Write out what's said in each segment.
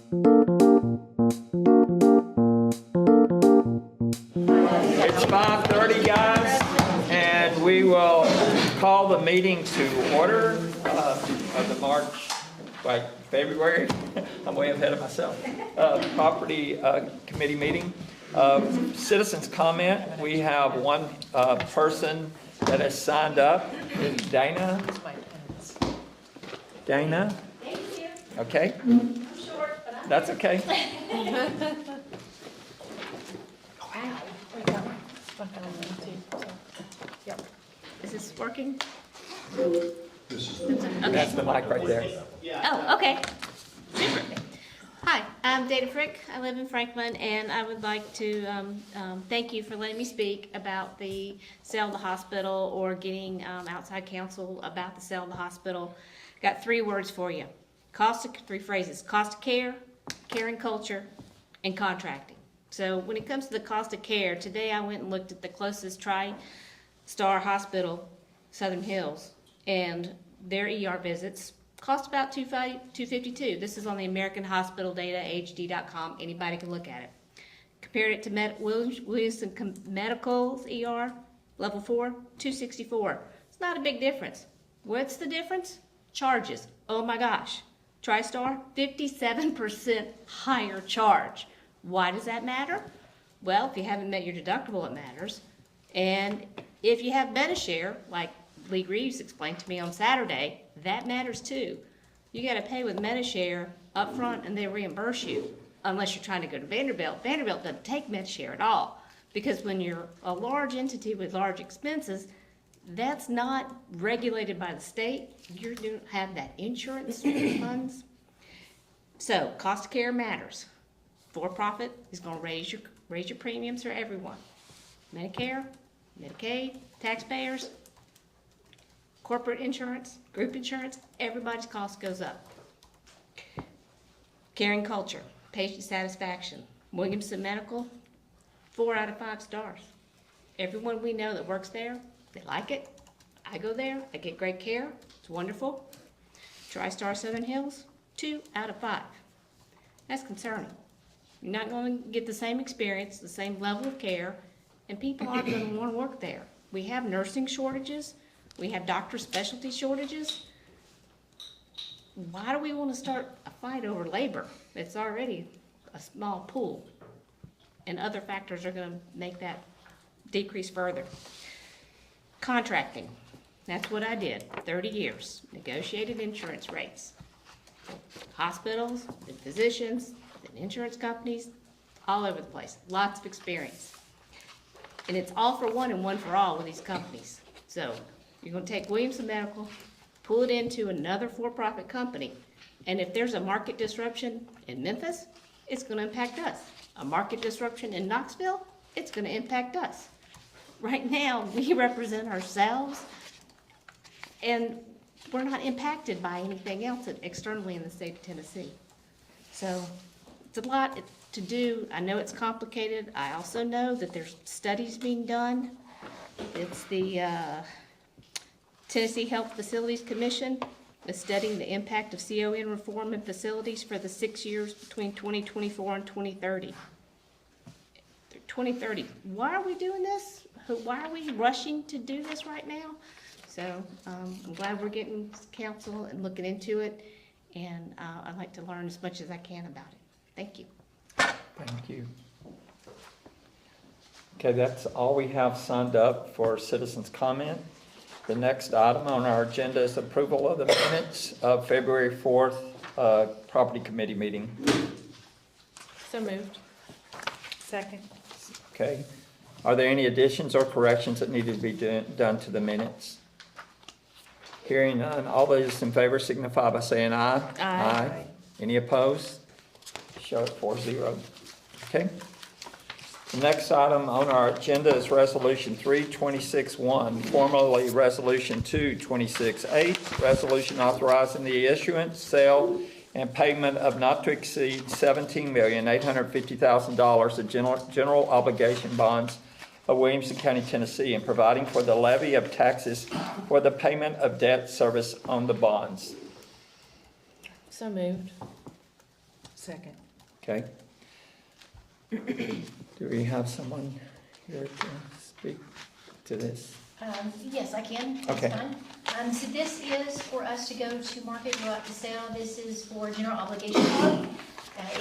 It's 5:30, guys, and we will call the meeting to order of the February, I'm way ahead of myself, Property Committee meeting. Citizens comment, we have one person that has signed up. Is Dana? Dana? Thank you. Okay, I'm short, but I'm. that's okay. Is this working? That's the mic right there. Oh, okay. Super. Hi, I'm Dana Frick. I live in Franklin, and I would like to thank you for letting me speak about the sale of the hospital or getting outside counsel about the sale of the hospital. Got 3 words for you. 3 phrases. Cost of care, care and culture, and contracting. So when it comes to the cost of care, today I went and looked at the closest Tri-Star hospital, Southern Hills, and their ER visits cost about $252. This is on the American Hospital Data, HD.com. Anybody can look at it. Compared it to Williamson Medical's ER, level 4, $264. It's not a big difference. What's the difference? Charges. Oh my gosh. TriStar, 57% higher charge. Why does that matter? Well, if you haven't met your deductible, it matters. And if you have Medishare, like Lee Reeves explained to me on Saturday, that matters too. You got to pay with Medishare up front and they reimburse you, unless you're trying to go to Vanderbilt. Vanderbilt doesn't take Medishare at all, because when you're a large entity with large expenses, that's not regulated by the state. You don't have that insurance funds. So cost of care matters. For-profit is going to raise your premiums for everyone. Medicare, Medicaid, taxpayers, corporate insurance, group insurance, everybody's cost goes up. Caring culture, patient satisfaction. Williamson Medical, 4 out of 5 stars. Everyone we know that works there, they like it. I go there, I get great care, it's wonderful. TriStar Southern Hills, 2 out of 5. That's concerning. You're not going to get the same experience, the same level of care, and people aren't going to want to work there. We have nursing shortages. We have doctor specialty shortages. Why do we want to start a fight over labor? It's already a small pool, and other factors are going to make that decrease further. Contracting. That's what I did, 30 years. Negotiated insurance rates. Hospitals, and physicians, and insurance companies, all over the place. Lots of experience. And it's all for one and one for all with these companies. So you're going to take Williamson Medical, pull it into another for-profit company, and if there's a market disruption in Memphis, it's going to impact us. A market disruption in Knoxville, it's going to impact us. Right now, we represent ourselves, and we're not impacted by anything else externally in the state of Tennessee. So it's a lot to do. I know it's complicated. I also know that there's studies being done. It's the Tennessee Health Facilities Commission is studying the impact of CON reform in facilities for the 6 years between 2024 and 2030. 2030. Why are we doing this? Why are we rushing to do this right now? So I'm glad we're getting counsel and looking into it, and I'd like to learn as much as I can about it. Thank you. Thank you. Okay, that's all we have signed up for citizens' comment. The next item on our agenda is approval of the minutes of February 4th Property Committee meeting. So moved. Second. Okay. Are there any additions or corrections that need to be done to the minutes? Hearing none, all those in favor signify by saying aye. Aye. Any opposed? Show it 4-0. Okay. The next item on our agenda is Resolution 326-1, formerly Resolution 226-8, resolution authorizing the issuance, sale, and payment of not to exceed $17,850,000 of general obligation bonds of Williamson County, Tennessee, and providing for the levy of taxes for the payment of debt service on the bonds. So moved. Second. Okay. Do we have someone here to speak to this? Yes, I can. Okay. That's fine. So this is for us to go to market, go out to sale. This is for general obligation bond.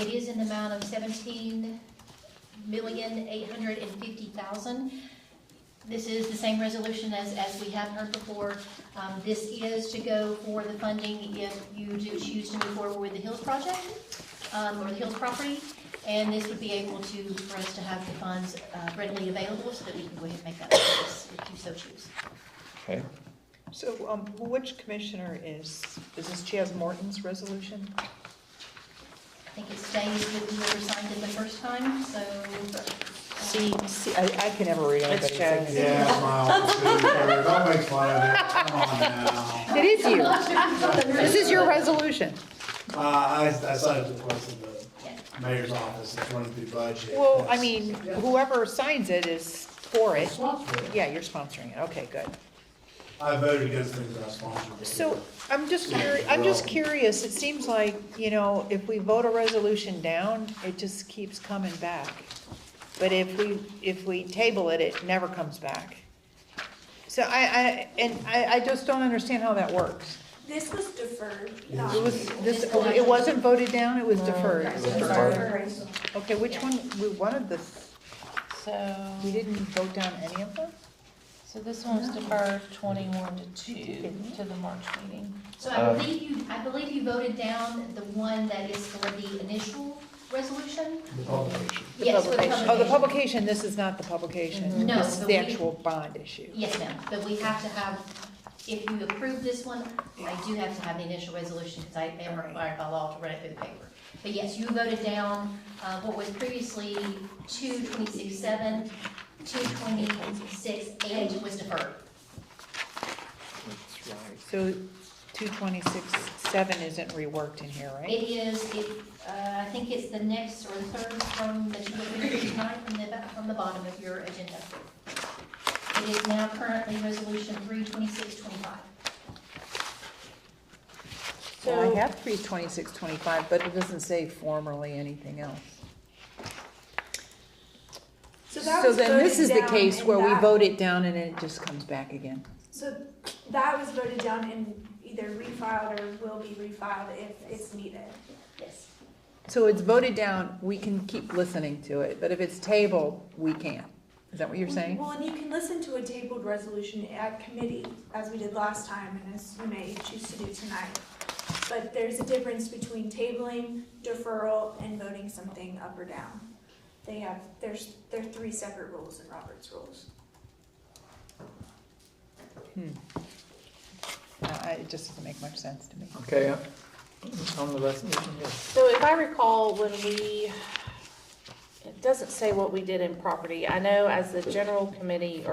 It is in the amount of $17,850,000. This is the same resolution as we have heard before. This is to go for the funding if you do choose to move forward with the Hills project, or the Hills property. And this would be able to, for us to have the funds readily available so that we can go ahead and make that purchase if you so choose. Okay. So, which commissioner is this Chaz Morton's resolution? I think it stays with whoever signed it the first time, so. See, I can never read anybody's Yeah, signature. it's my office signature. Don't make fun of it. Come on now. It is you. This is your resolution. I signed it twice in the mayor's office, it's running through budget. Well, I mean, whoever signs it is for it. Sponsored. Yeah, you're sponsoring it. Okay, good. I voted against things that I sponsored. So I'm just curious. It seems like, if we vote a resolution down, it just keeps coming back. But if we table it, it never comes back. So I just don't understand how that works. This was deferred. It wasn't voted down, it was deferred. Deferred. Okay, which one, we wanted this, So, we didn't vote down any of them? so this one's deferred 21 to 2 to the March meeting. So I believe you voted down the one that is for the initial resolution? The publication. Yes, for the Oh, the publication. publication, this is not the publication. No, This is but the we- actual bond issue. Yes, ma'am, but we have to have, if you approve this one, I do have to have the initial resolution because I am required by law to run it through the paper. But yes, you voted down what was previously 226.7, 226.8 was deferred. That's right. So 226.7 isn't reworked in here, right? It is, I think it's the next or the third from that you voted tonight from the bottom of your agenda. It is now currently resolution 32625. Well, I have 326.25, but it doesn't say formally anything else. So So then this is the case where we vote it down and then it just comes back again. So that was voted down and either refiled or will be refiled if it's needed. Yes. So it's voted down, we can keep listening to it, but if it's tabled, we can't. Is that what you're saying? Well, and you can listen to a tabled resolution at committee, as we did last time, and as you may choose to do tonight. But there's a difference between tabling, deferral, and voting something up or down. There are 3 separate rules in Robert's rules. It just doesn't make much sense to me. Okay, on the resolution, yes. So if I recall, it doesn't say what we did in property. I know as the general committee,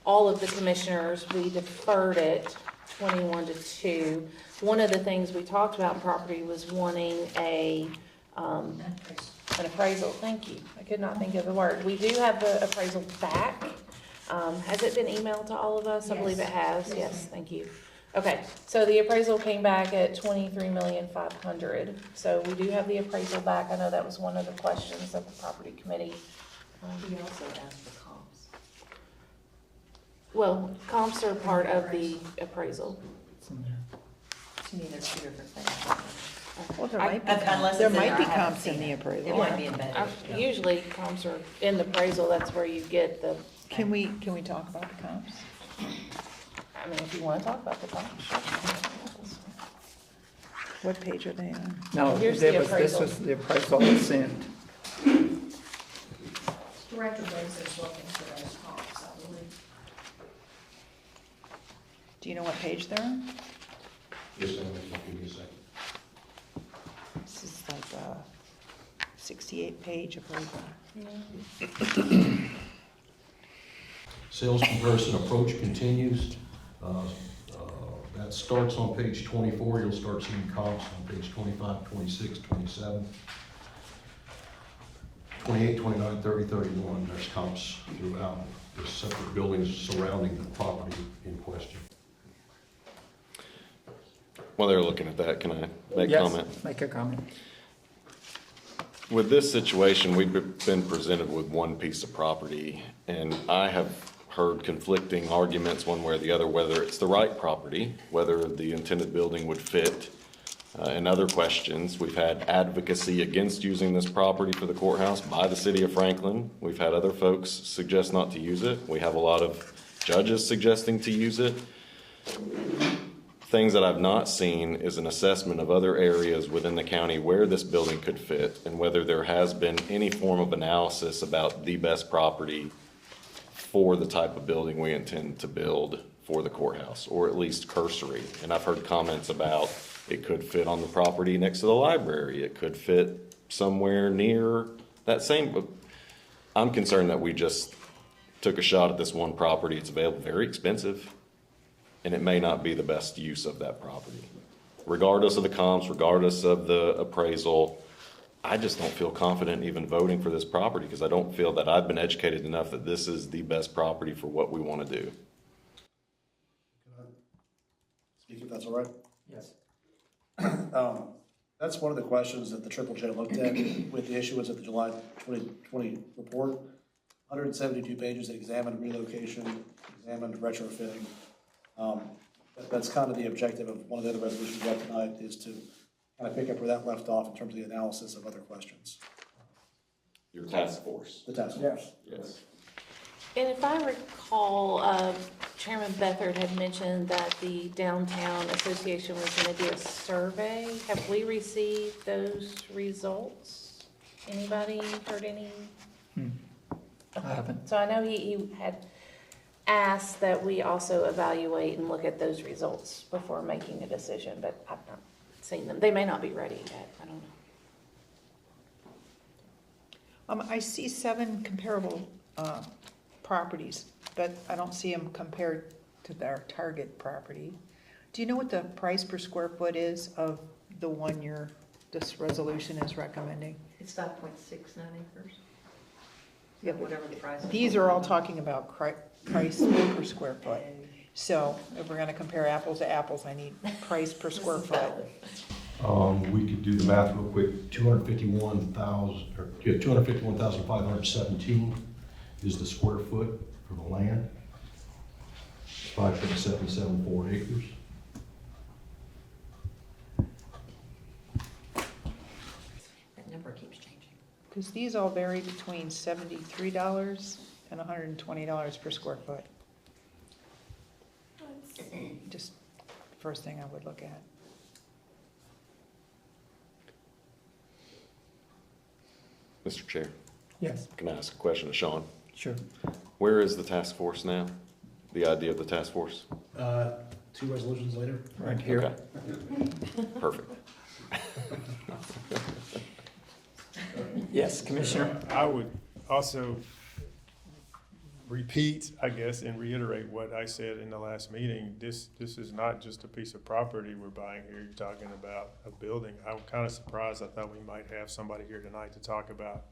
all of the commissioners, we deferred it 21 to 2. One of the things we talked about in property was wanting an appraisal. Thank you. I could not think of the word. We do have the appraisal back. Has it been emailed to all of us? I believe it has. Yes, thank you. Okay, so the appraisal came back at $23,500,000. So we do have the appraisal back. I know that was one of the questions of the property committee. We also asked for comps. Well, comps are part of the appraisal. It's in there. To me, there's 2 different things. Well, there I- might be Unless comps, it's there in there, might be I haven't comps in seen the it. appraisal. It might be embedded. Usually comps are in the appraisal. That's where you get the, Can we talk about the comps? I mean, if you want to talk about the comps, sure. What page are they on? No, Here's this the was appraisal. the appraisal that's sent. Director Briggs is looking for those comps, I believe. Do you know what page they're on? Yes, ma'am, give me a second. This is like a 68-page appraisal. Sales comparison approach continues. That starts on page 24. You'll start seeing comps on page 25, 26, 27, 28, 29, 30, 31. There's comps throughout the separate buildings surrounding the property in question. While they're looking at that, can I make Yes, comment? make a comment. With this situation, we've been presented with one piece of property, and I have heard conflicting arguments one way or the other, whether it's the right property, whether the intended building would fit, and other questions. We've had advocacy against using this property for the courthouse by the city of Franklin. We've had other folks suggest not to use it. We have a lot of judges suggesting to use it. Things that I've not seen is an assessment of other areas within the county where this building could fit and whether there has been any form of analysis about the best property for the type of building we intend to build for the courthouse, or at least cursory. And I've heard comments about it could fit on the property next to the library. It could fit somewhere near that same. I'm concerned that we just took a shot at this one property. It's available, very expensive, and it may not be the best use of that property. Regardless of the comps, regardless of the appraisal, I just don't feel confident even voting for this property because I don't feel that I've been educated enough that this is the best property for what we want to do. Can I speak if that's all right? Yes. That's one of the questions that the Triple J looked at with the issuance of the July 2020 report. 172 pages that examined relocation, examined retrofitting. That's kind of the objective of one of the other resolutions we have tonight, is to kind of pick up where that left off in terms of the analysis of other questions. Your task force. The task force. Yes. And if I recall, Chairman Beathard had mentioned that the Downtown Association was going to do a survey. Have we received those results? Anybody heard any? I haven't. So I know he had asked that we also evaluate and look at those results before making a decision, but I've not seen them. They may not be ready yet. I don't know. I see 7 comparable properties, but I don't see them compared to their target property. Do you know what the price per square foot is of the one this resolution is recommending? It's 5.69 acres. Yeah, but Whatever the price is. these are all talking about price per square foot. So if we're gonna compare apples to apples, I need price per square foot. We could do the math real quick. 251,517 is the square foot for the land. 5.774 acres. That number keeps changing. Because these all vary between $73 and $120 per square foot. Just first thing I would look at. Mr. Chair, Yes, can I ask a question to Sean? sure. Where is the task force now? The idea of the task force? 2 resolutions later. Right here. Okay. Perfect. Yes, Commissioner? I would also repeat, I guess, and reiterate what I said in the last meeting. This is not just a piece of property we're buying here. You're talking about a building. I'm kind of surprised. I thought we might have somebody here tonight to talk about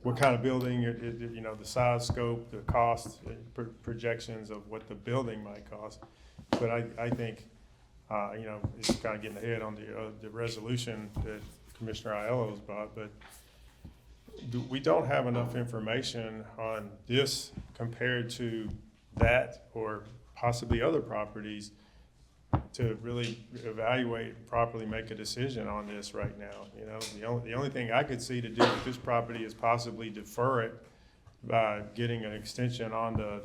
what kind of building, the size, scope, the cost, projections of what the building might cost. But I think, it's kind of getting ahead on the resolution that Commissioner Aiello's brought, but we don't have enough information on this compared to that or possibly other properties to really evaluate and properly make a decision on this right now. The only thing I could see to do with this property is possibly defer it by getting an extension on the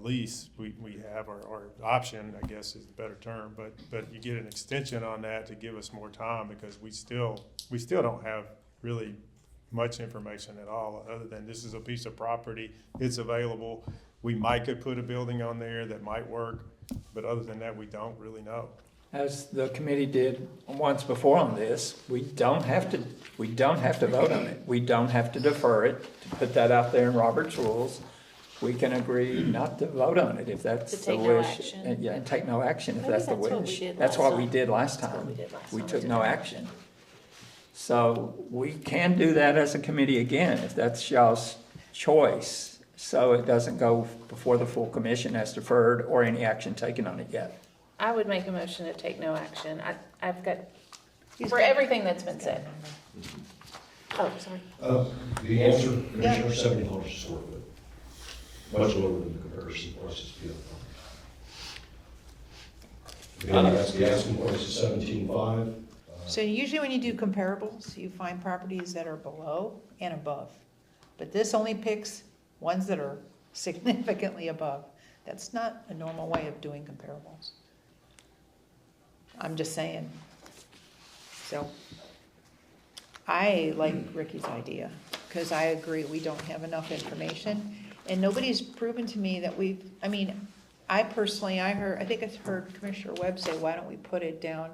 lease we have, or option, I guess is the better term, but you get an extension on that to give us more time, because we still don't have really much information at all, other than this is a piece of property, it's available. We could put a building on there that might work, but other than that, we don't really know. As the committee did once before on this, we don't have to vote on it. We don't have to defer it, to put that out there in Robert's rules. We can agree not to vote on it if that's To the take no wish. action. And take no action if Maybe that's the that's what we wish. did That's last what we time. did last That's what time. we did last We time. took no action. So we can do that as a committee again, if that's y'all's choice. So it doesn't go before the full commission has deferred or any action taken on it yet. I would make a motion to take no action. I've got for everything that's been said. Oh, sorry. The answer, Commissioner, $70 a square foot. Much lower than the comparison prices feel. Again, the asking price is $17,500. So usually when you do comparables, you find properties that are below and above. But this only picks ones that are significantly above. That's not a normal way of doing comparables. I'm just saying. So I like Ricky's idea, because I agree, we don't have enough information. And nobody's proven to me that I personally, I think I heard Commissioner Webb say, why don't we put it down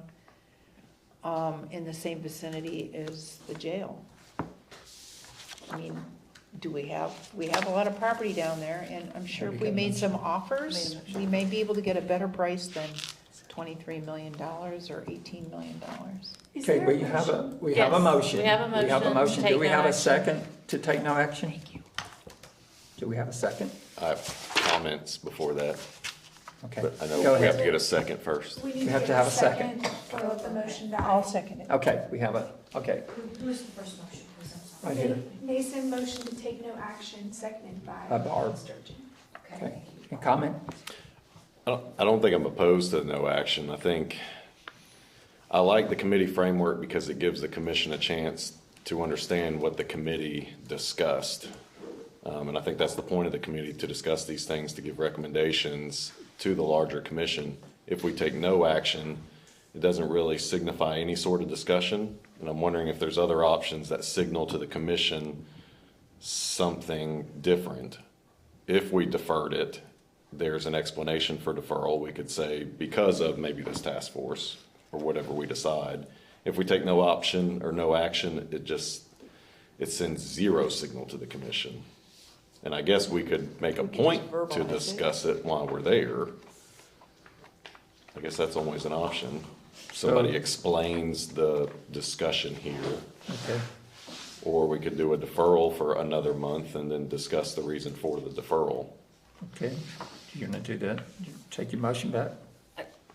in the same vicinity as the jail? I mean, we have a lot of property down there, and I'm sure if we made some offers, we may be able to get a better price than $23 million or $18 million. Is Okay, there we have a motion. We have a motion We have a to motion. take Do we no have a action. second to take no action? Thank you. Do we have a second? I have comments before that, Okay. but I Go know we have ahead. to get a second first. We You need have to to get have a a second. second to let the motion I'll die. second it. Okay, we have okay, Who was the first motion, please? I'm sorry. right here. Mason motioned to take no action, seconded by Barb. Sturgeon. Okay, Okay. thank you. Any comment? I don't think I'm opposed to no action. I think I like the committee framework because it gives the commission a chance to understand what the committee discussed. And I think that's the point of the committee, to discuss these things, to give recommendations to the larger commission. If we take no action, it doesn't really signify any sort of discussion. And I'm wondering if there's other options that signal to the commission something different. If we deferred it, there's an explanation for deferral. We could say because of maybe this task force or whatever we decide. If we take no option or no action, it sends zero signal to the commission. And I guess we could make a We could point just verbalize to it. discuss it while we're there. I guess that's always an option. Somebody explains the discussion here. Okay. Or we could do a deferral for another month and then discuss the reason for the deferral. Okay. You're gonna do that? You take your motion back?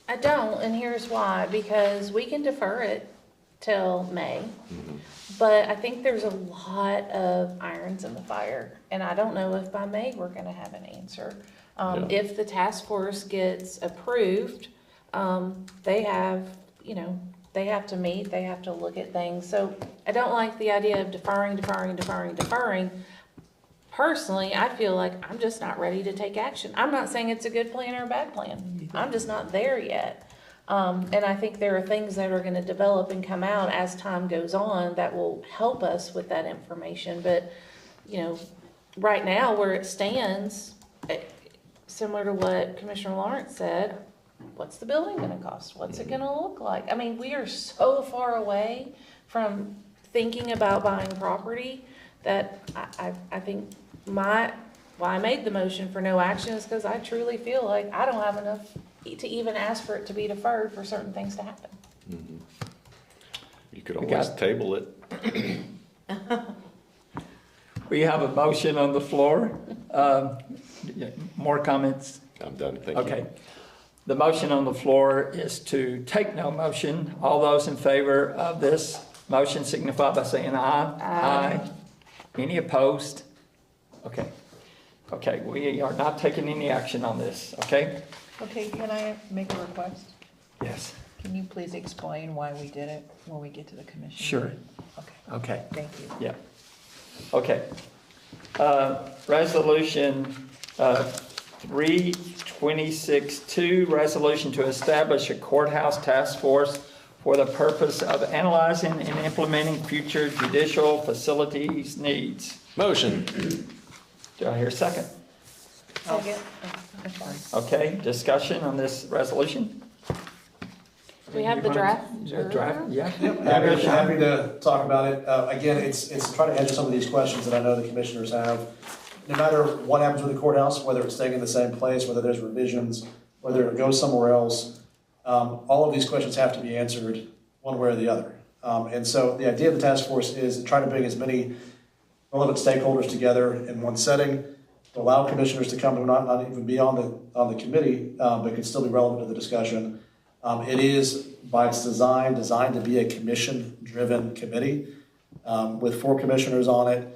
I don't, and here's why, because we can defer it till May. But I think there's a lot of irons in the fire, and I don't know if by May we're gonna have an answer. Yeah. If the task force gets approved, they have to meet, they have to look at things. So I don't like the idea of deferring. Personally, I feel like I'm just not ready to take action. I'm not saying it's a good plan or a bad plan. I'm just not there yet. And I think there are things that are gonna develop and come out as time goes on that will help us with that information. But, right now, where it stands, similar to what Commissioner Lawrence said, what's the building gonna cost? What's it gonna look like? I mean, we are so far away from thinking about buying property that I think why I made the motion for no action is because I truly feel like I don't have enough to even ask for it to be deferred for certain things to happen. You could always table it. We have a motion on the floor. More comments? I'm done, thank you. Okay. The motion on the floor is to take no motion. All those in favor of this motion signify by saying aye. Aye. Any opposed? Okay. Okay, we are not taking any action on this, okay? Okay, can I make a request? Yes, Can you please explain why we did it when we get to the commission? sure. Okay, Okay, thank you. yeah. Okay. Resolution 326-2, resolution to establish a courthouse task force for the purpose of analyzing and implementing future judicial facilities needs. Motion. Do I hear a second? Second. Okay, discussion on this resolution? We have the draft. Draft, yeah. Yep, happy to talk about it. Again, it's to try to answer some of these questions that I know the commissioners have. No matter what happens with the courthouse, whether it's staying in the same place, whether there's revisions, whether it goes somewhere else, all of these questions have to be answered one way or the other. And so the idea of the task force is to try to bring as many relevant stakeholders together in one setting, to allow commissioners to come and not even be on the committee, but can still be relevant to the discussion. It is by its design, designed to be a commission-driven committee with 4 commissioners on it,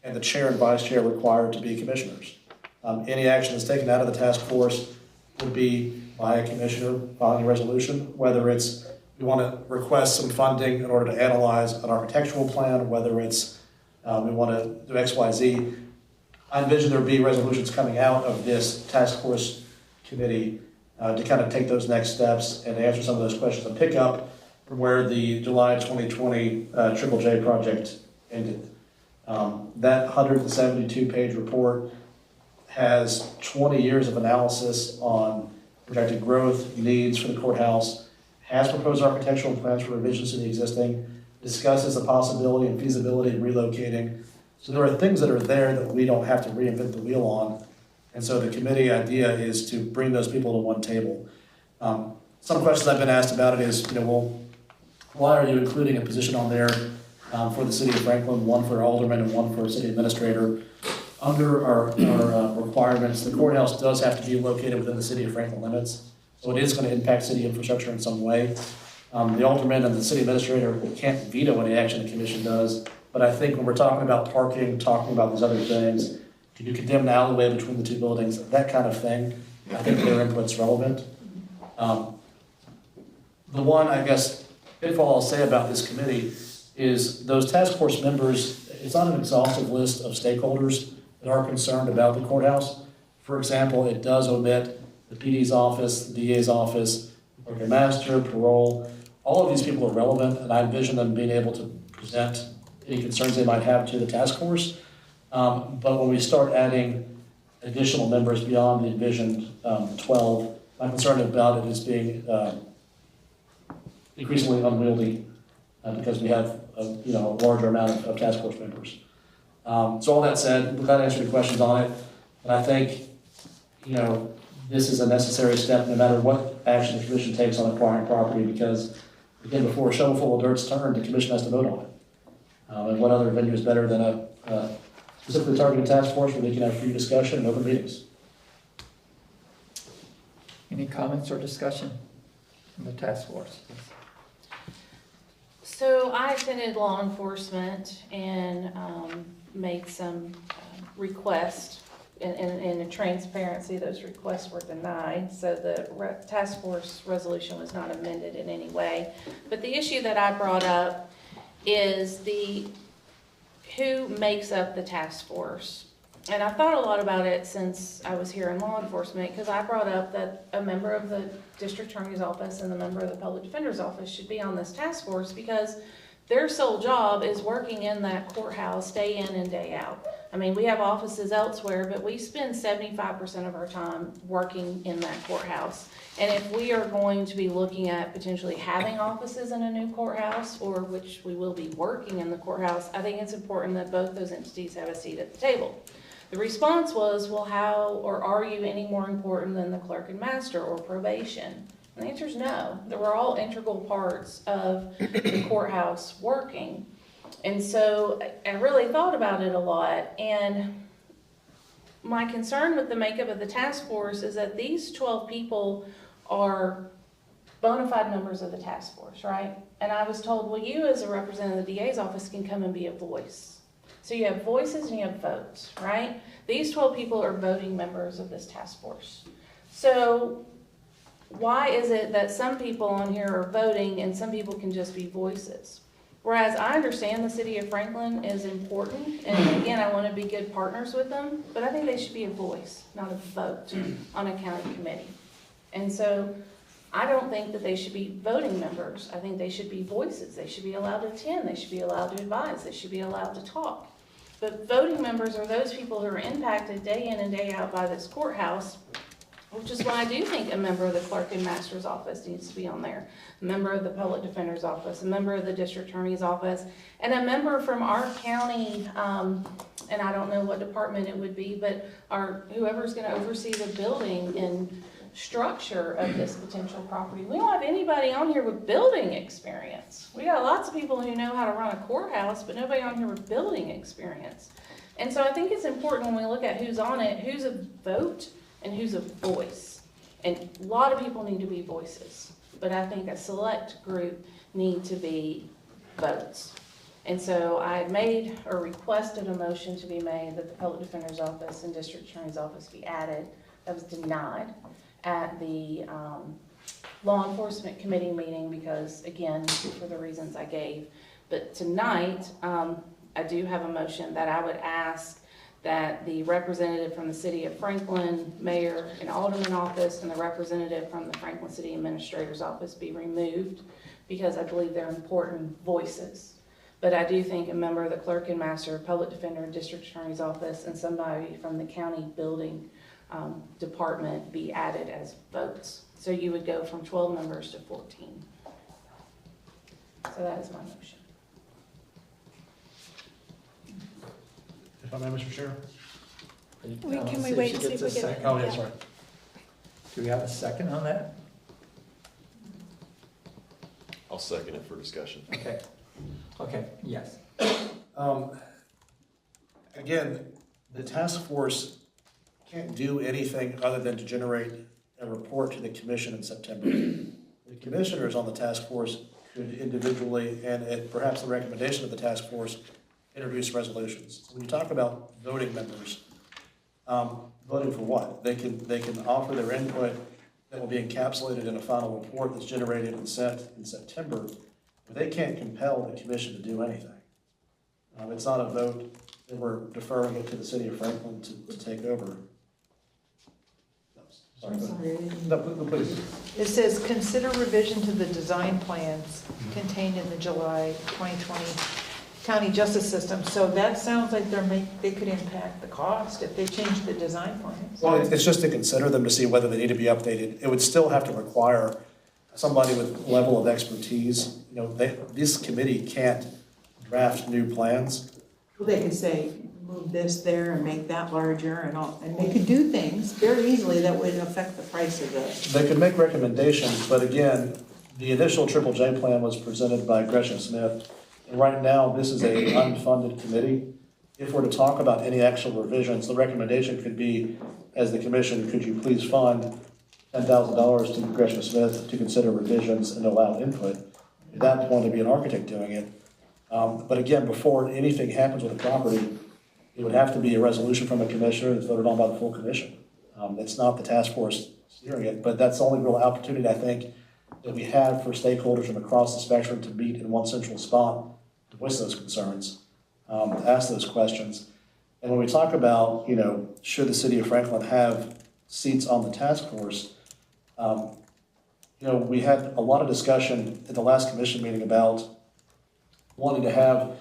and the chair and vice chair required to be commissioners. Any action that's taken out of the task force would be by a commissioner filing a resolution, whether it's we want to request some funding in order to analyze an architectural plan, whether it's we want to do X, Y, Z. I envision there would be resolutions coming out of this task force committee to kind of take those next steps and answer some of those questions and pick up from where the July 2020 Triple J project ended. That 172-page report has 20 years of analysis on projected growth, needs for the courthouse, has proposed architectural plans for revisions to the existing, discusses the possibility and feasibility of relocating. So there are things that are there that we don't have to reinvent the wheel on. And so the committee idea is to bring those people to one table. Some questions I've been asked about it is, well, why are you including a position on there for the city of Franklin, one for alderman and one for city administrator? Under our requirements, the courthouse does have to be located within the city of Franklin limits, so it is going to impact city infrastructure in some way. The alderman and the city administrator can't veto any action the commission does, but I think when we're talking about parking, talking about these other things, can you condemn the alleyway between the 2 buildings, that kind of thing, I think their input's relevant. The one, I guess, pitfall I'll say about this committee is those task force members, it's not an exhaustive list of stakeholders that are concerned about the courthouse. For example, it does omit the PD's office, the DA's office, the master, parole. All of these people are relevant, and I envision them being able to present any concerns they might have to the task force. But when we start adding additional members beyond the envisioned 12, I'm concerned about it as being increasingly unwieldy because we have a larger amount of task force members. So all that said, we're glad to answer your questions on it. But I think, this is a necessary step no matter what action the commission takes on acquiring property because, again, before a shovelful of dirt's turned, the commission has to vote on it. And what other venue is better than a specifically targeted task force where they can have free discussion and open meetings? Any comments or discussion from the task force? So I attended law enforcement and made some requests. In transparency, those requests were denied, so the task force resolution was not amended in any way. But the issue that I brought up is who makes up the task force. And I thought a lot about it since I was here in law enforcement, because I brought up that a member of the district attorney's office and the member of the public defender's office should be on this task force because their sole job is working in that courthouse day in and day out. I mean, we have offices elsewhere, but we spend 75% of our time working in that courthouse. And if we are going to be looking at potentially having offices in a new courthouse, or which we will be working in the courthouse, I think it's important that both those entities have a seat at the table. The response was, well, how or are you any more important than the clerk and master or probation? And the answer is no. They were all integral parts of the courthouse working. And so I really thought about it a lot. And my concern with the makeup of the task force is that these 12 people are bona fide members of the task force, right? And I was told, well, you as a representative of the DA's office can come and be a voice. So you have voices and you have votes, right? These 12 people are voting members of this task force. So why is it that some people on here are voting and some people can just be voices? Whereas I understand the city of Franklin is important, and again, I want to be good partners with them, but I think they should be a voice, not a vote on a county committee. And so I don't think that they should be voting members. I think they should be voices. They should be allowed to attend. They should be allowed to advise. They should be allowed to talk. But voting members are those people who are impacted day in and day out by this courthouse, which is why I do think a member of the clerk and master's office needs to be on there, a member of the public defender's office, a member of the district attorney's office, and a member from our county, and I don't know what department it would be, but whoever's going to oversee the building and structure of this potential property. We don't have anybody on here with building experience. We got lots of people who know how to run a courthouse, but nobody on here with building experience. And so I think it's important when we look at who's on it, who's a vote and who's a voice. And a lot of people need to be voices. but I think a select group need to be votes. And so I had made or requested a motion to be made that the Public Defender's Office and District Attorney's Office be added. That was denied at the Law Enforcement Committee meeting because, again, for the reasons I gave. But tonight, I do have a motion that I would ask that the representative from the City of Franklin, Mayor and Alderman Office, and the representative from the Franklin City Administrator's Office be removed because I believe they're important voices. But I do think a member of the Clerk and Master, Public Defender, and District Attorney's Office, and somebody from the County Building Department be added as votes. So you would go from 12 members to 14. So that is my motion. If I may, Mr. Chair? Can we wait and see if we get it? Oh, yeah, sorry. Do we have a second on that? I'll second it for discussion. Okay, yes. Again, the task force can't do anything other than to generate a report to the commission in September. The commissioners on the task force could individually, and at perhaps the recommendation of the task force, introduce resolutions. So when you talk about voting members, voting for what? They can offer their input that will be encapsulated in a final report that's generated and sent in September, but they can't compel the commission to do anything. It's not a vote that we're deferring it to the City of Franklin to take over. Sorry, go ahead. No, please. It says, consider revision to the design plans contained in the July 2020 county justice system. So that sounds like they could impact the cost if they change the design plans. Well, it's just to consider them to see whether they need to be updated. It would still have to require somebody with level of expertise. You know, this committee can't draft new plans. Well, they could say, move this there and make that larger and all, and they could do things very easily that would affect the price of the. They could make recommendations, but again, the initial Triple J plan was presented by Gresham Smith. And right now, this is an unfunded committee. If we're to talk about any actual revisions, the recommendation could be, as the commission, could you please fund $10,000 to Gresham Smith to consider revisions and allow input? At that point, it'd be an architect doing it. But again, before anything happens with a property, it would have to be a resolution from a commissioner that's voted on by the full commission. It's not the task force steering it, but that's the only real opportunity, I think, that we have for stakeholders from across the spectrum to meet in one central spot, to voice those concerns, to ask those questions. And when we talk about, you know, should the City of Franklin have seats on the task force, you know, we had a lot of discussion at the last commission meeting about wanting to have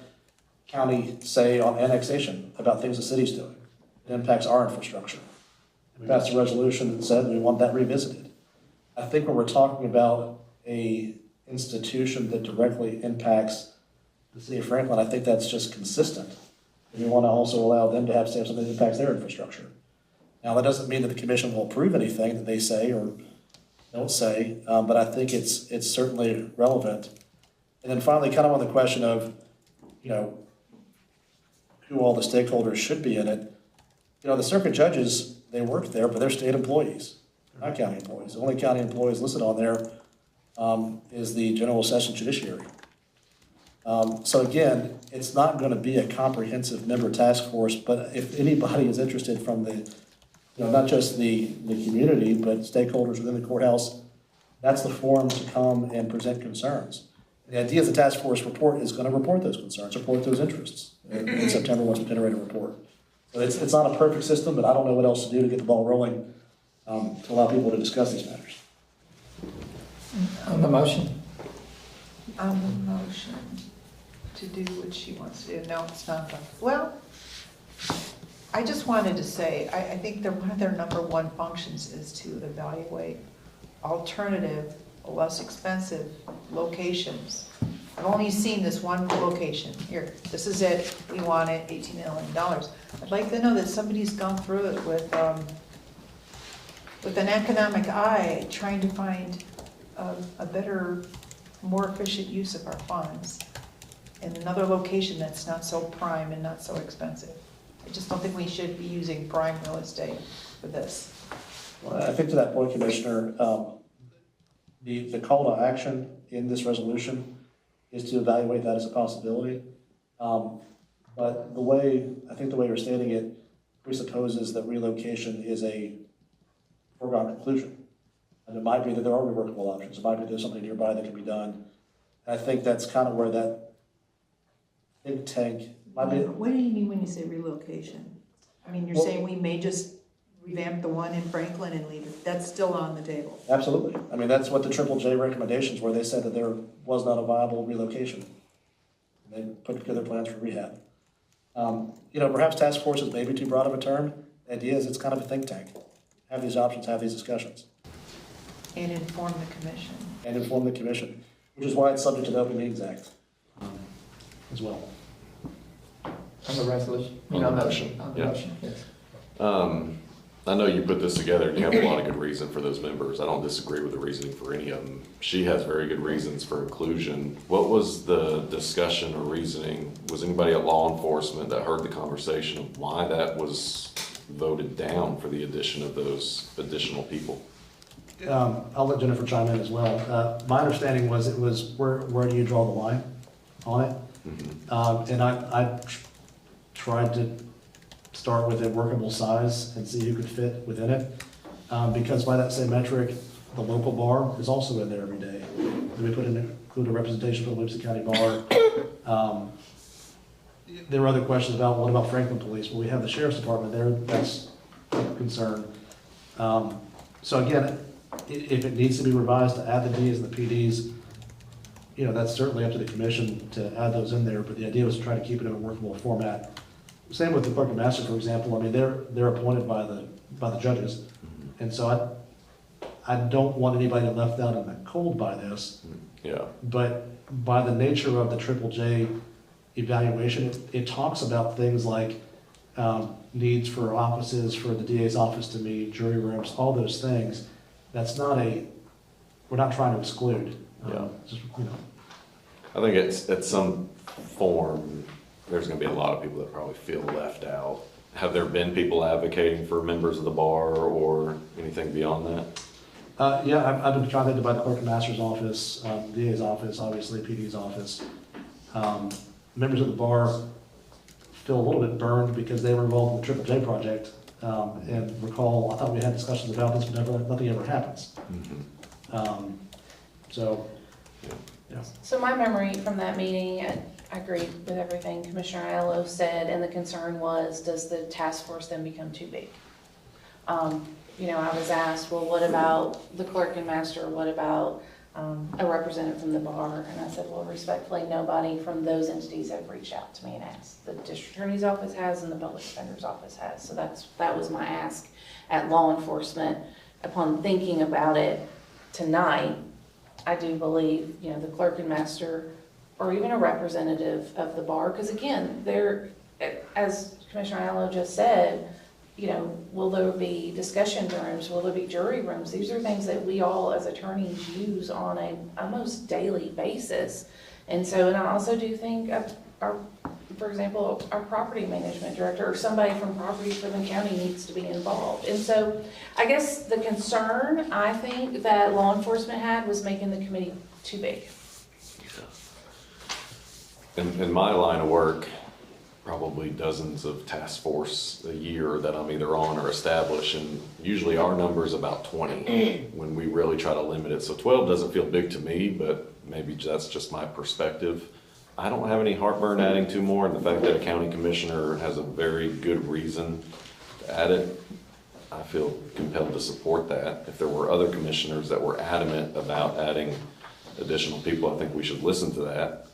county say on annexation about things the city's doing. It impacts our infrastructure. We passed a resolution that said we want that revisited. I think when we're talking about a institution that directly impacts the City of Franklin, I think that's just consistent. And we want to also allow them to have something that impacts their infrastructure. Now, that doesn't mean that the commission will approve anything that they say or don't say, but I think it's certainly relevant. And then finally, kind of on the question of, you know, who all the stakeholders should be in it. You know, the circuit judges, they work there, but they're state employees, they're not county employees. The only county employees listed on there is the General Session Judiciary. So again, it's not going to be a comprehensive member task force, but if anybody is interested from the, you know, not just the community, but stakeholders within the courthouse, that's the forum to come and present concerns. The idea is the task force report is going to report those concerns, report those interests in September once we generate a report. So it's not a perfect system, but I don't know what else to do to get the ball rolling to allow people to discuss these matters. On the motion? On the motion to do what she wants to do. No, it's not. Well, I just wanted to say, I think one of their number one functions is to evaluate alternative, less expensive locations. I've only seen this one location. Here, this is it. We want it, $18 million. I'd like to know that somebody's gone through it with an economic eye, trying to find a better, more efficient use of our funds in another location that's not so prime and not so expensive. I just don't think we should be using prime real estate for this. Well, I think to that point, Commissioner, The call to action in this resolution is to evaluate that as a possibility. But I think the way you're stating it presupposes that relocation is a foregone conclusion. And it might be that there are reworkable options. It might be there's something nearby that can be done. And I think that's kind of where that think tank might be. What do you mean when you say relocation? I mean, you're Well- saying we may just revamp the one in Franklin and leave it, that's still on the table? Absolutely. I mean, that's what the Triple J recommendations were. They said that there was not a viable relocation. They put together plans for rehab. Perhaps task force is maybe too broad of a term. The idea is it's kind of a think tank. Have these options, have these discussions, And inform the commission. and inform the commission, which is why it's subject to the Open Meetings Act as well. On the resolution? On the motion, On the yeah. motion, yes. I know you put this together and you have a lot of good reason for those members. I don't disagree with the reasoning for any of them. She has very good reasons for inclusion. What was the discussion or reasoning? Was anybody at law enforcement that heard the conversation of why that was voted down for the addition of those additional people? I'll let Jennifer chime in as well. My understanding was it was where do you draw the line on it? And I tried to start with a workable size and see who could fit within it. Because by that same metric, the local bar is also in there every day. We include a representation for the Williamson County Bar. There were other questions about, what about Franklin Police? Well, we have the Sheriff's Department there, that's a concern. So again, if it needs to be revised to add the Ds and the PDs, that's certainly up to the commission to add those in there, but the idea was to try to keep it in a workable format. Same with the clerk and master, for example. I mean, they're appointed by the judges. And so I don't want anybody left out in the cold by this. Yeah. But by the nature of the Triple J evaluation, it talks about things like needs for offices, for the DA's office to meet, jury rooms, all those things. We're not trying to exclude. Yeah. Just, I think it's at some form, there's gonna be a lot of people that probably feel left out. Have there been people advocating for members of the bar or anything beyond that? Yeah, I've been contacted by the clerk and master's office, DA's office, obviously PD's office. Members of the bar feel a little bit burned because they were involved in the Triple J project. And recall, I thought we had discussions about this, but nothing ever happens. So, yeah. So my memory from that meeting, I agree with everything Commissioner Aiello said, and the concern was, does the task force then become too big? I was asked, well, what about the clerk and master? What about a representative from the bar? And I said, well, respectfully, nobody from those entities have reached out to me and asked. The district attorney's office has and the public defender's office has. So that was my ask at law enforcement. Upon thinking about it tonight, I do believe, the clerk and master, or even a representative of the bar, because again, as Commissioner Aiello just said, will there be discussion rooms? Will there be jury rooms? These are things that we all as attorneys use on a almost daily basis. And I also do think for example, our property management director or somebody from property for the county needs to be involved. And so I guess the concern I think that law enforcement had was making the committee too big. In my line of work, probably dozens of task force a year that I'm either on or established, and usually our number is about 20 when we really try to limit it. So 12 doesn't feel big to me, but maybe that's just my perspective. I don't have any heartburn adding two more, and the fact that a county commissioner has a very good reason to add it, I feel compelled to support that. If there were other commissioners that were adamant about adding additional people, I think we should listen to that.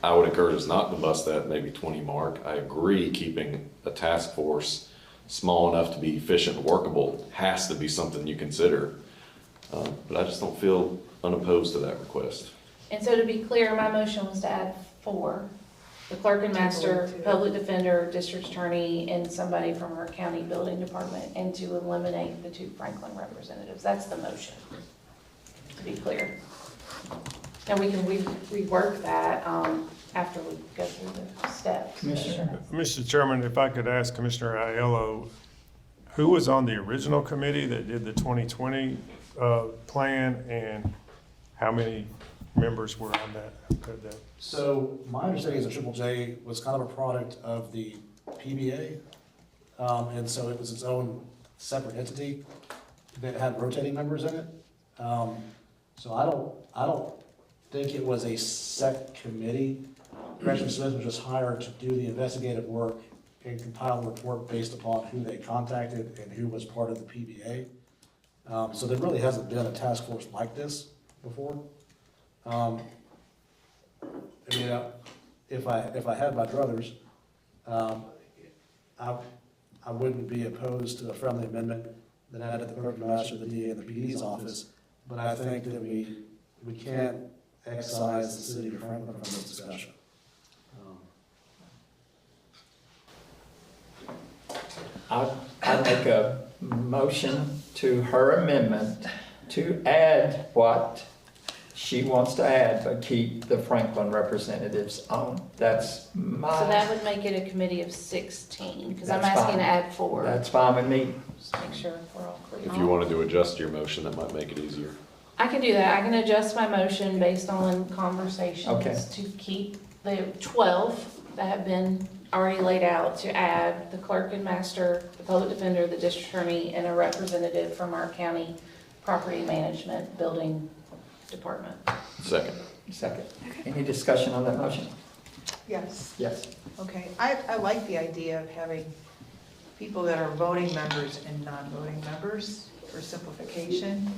I would encourage us not to bust that maybe 20 mark. I agree keeping a task force small enough to be efficient and workable has to be something you consider. But I just don't feel unopposed to that request. And so to be clear, my motion was to add 4, the clerk and master, public defender, district attorney, and somebody from our county building department, and to eliminate the 2 Franklin representatives. That's the motion, to be clear. And we can rework that after we go through the steps. Mr. Chairman, if I could ask Commissioner Aiello, who was on the original committee that did the 2020 plan, and how many members were on that? So my understanding is that Triple J was kind of a product of the PBA. And so it was its own separate entity that had rotating members in it. So I don't think it was a set committee. Commissioner Smith was just hired to do the investigative work and compile a report based upon who they contacted and who was part of the PBA. So there really hasn't been a task force like this before. I mean, if I had my druthers, I wouldn't be opposed to a friendly amendment that added the program master, the DA, and the PD's office, but I think that we can't excise the city of Franklin from this discussion. I make a motion to her amendment to add what she wants to add, but keep the Franklin representatives on. That's my. So that would make it a committee of 16, because I'm That's asking to fine. add 4. That's fine with me. Just make sure we're all clear. If you wanted to adjust your motion, that might make it easier. I can do that. I can adjust my motion based on Okay. conversations to keep the 12 that have been already laid out, to add the clerk and master, the public defender, the district attorney, and a representative from our county property management building department. Second. Second. Any discussion on that motion? Yes. Yes. Okay, I like the idea of having people that are voting members and non-voting members for simplification.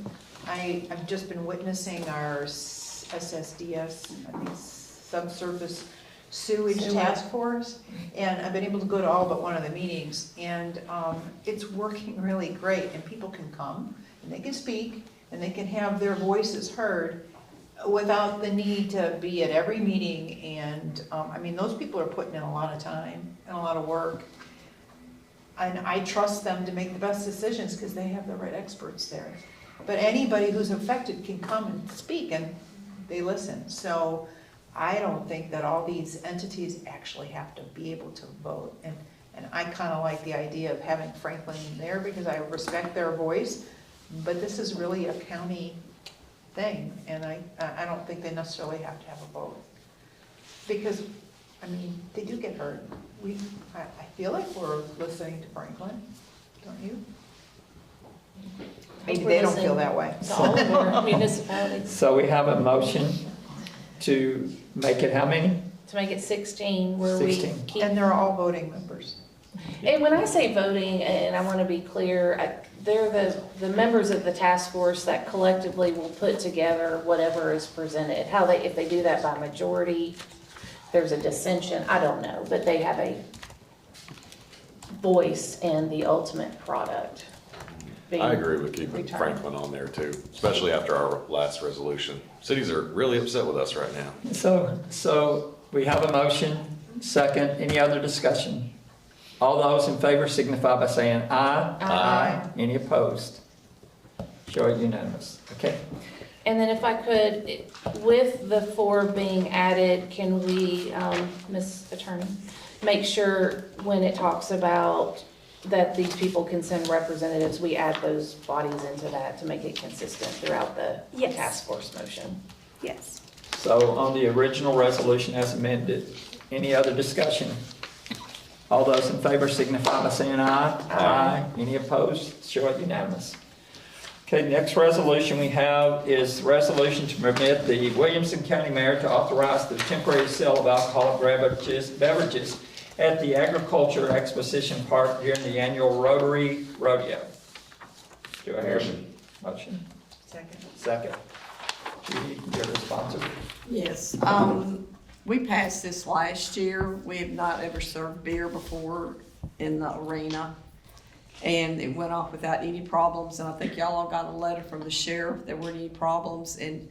I've just been witnessing our SSDS, I think subsurface sewage task force, and I've been able to go to all but one of the meetings, and it's working really great, and people can come, and they can speak, and they can have their voices heard without the need to be at every meeting, and, I mean, those people are putting in a lot of time and a lot of work. And I trust them to make the best decisions because they have the right experts there. But anybody who's affected can come and speak, and they listen. So I don't think that all these entities actually have to be able to vote. And I kind of like the idea of having Franklin there because I respect their voice, but this is really a county thing, and I don't think they necessarily have to have a vote. Because, I mean, they do get heard. I feel like we're listening to Franklin, don't you? Maybe they don't feel that way. To all of our municipalities, So we have a motion to make it how many? to make it 16, where 16. we keep. And they're all voting members. And when I say voting, and I want to be clear, they're the members of the task force that collectively will put together whatever is presented. If they do that by majority, there's a dissension, I don't know, but they have a voice in the ultimate product. I agree with keeping returned. Franklin on there too, especially after our last resolution. Cities are really upset with us right now. So we have a motion, second, any other discussion? All those in favor signify by saying aye. Aye. Any opposed? Show it unanimous. Okay. And then if I could, with the 4 being added, can we, Ms. Attorney, make sure when it talks about that these people can send representatives, we add those bodies into that to make it consistent throughout the Yes. task force motion? Yes. So on the original resolution as amended, any other discussion? All those in favor signify by saying aye. Aye. Any opposed? Show it unanimous. Okay, next resolution we have is resolution to permit the Williamson County Mayor to authorize the temporary sale of alcoholic beverages at the Agriculture Exposition Park during the annual Rotary Rodeo. Do I hear a motion? Second. Second. Judy, you're the sponsor. Yes, we passed this last year. We have not ever served beer before in the arena. And it went off without any problems, and I think y'all all got a letter from the sheriff, there weren't any problems, and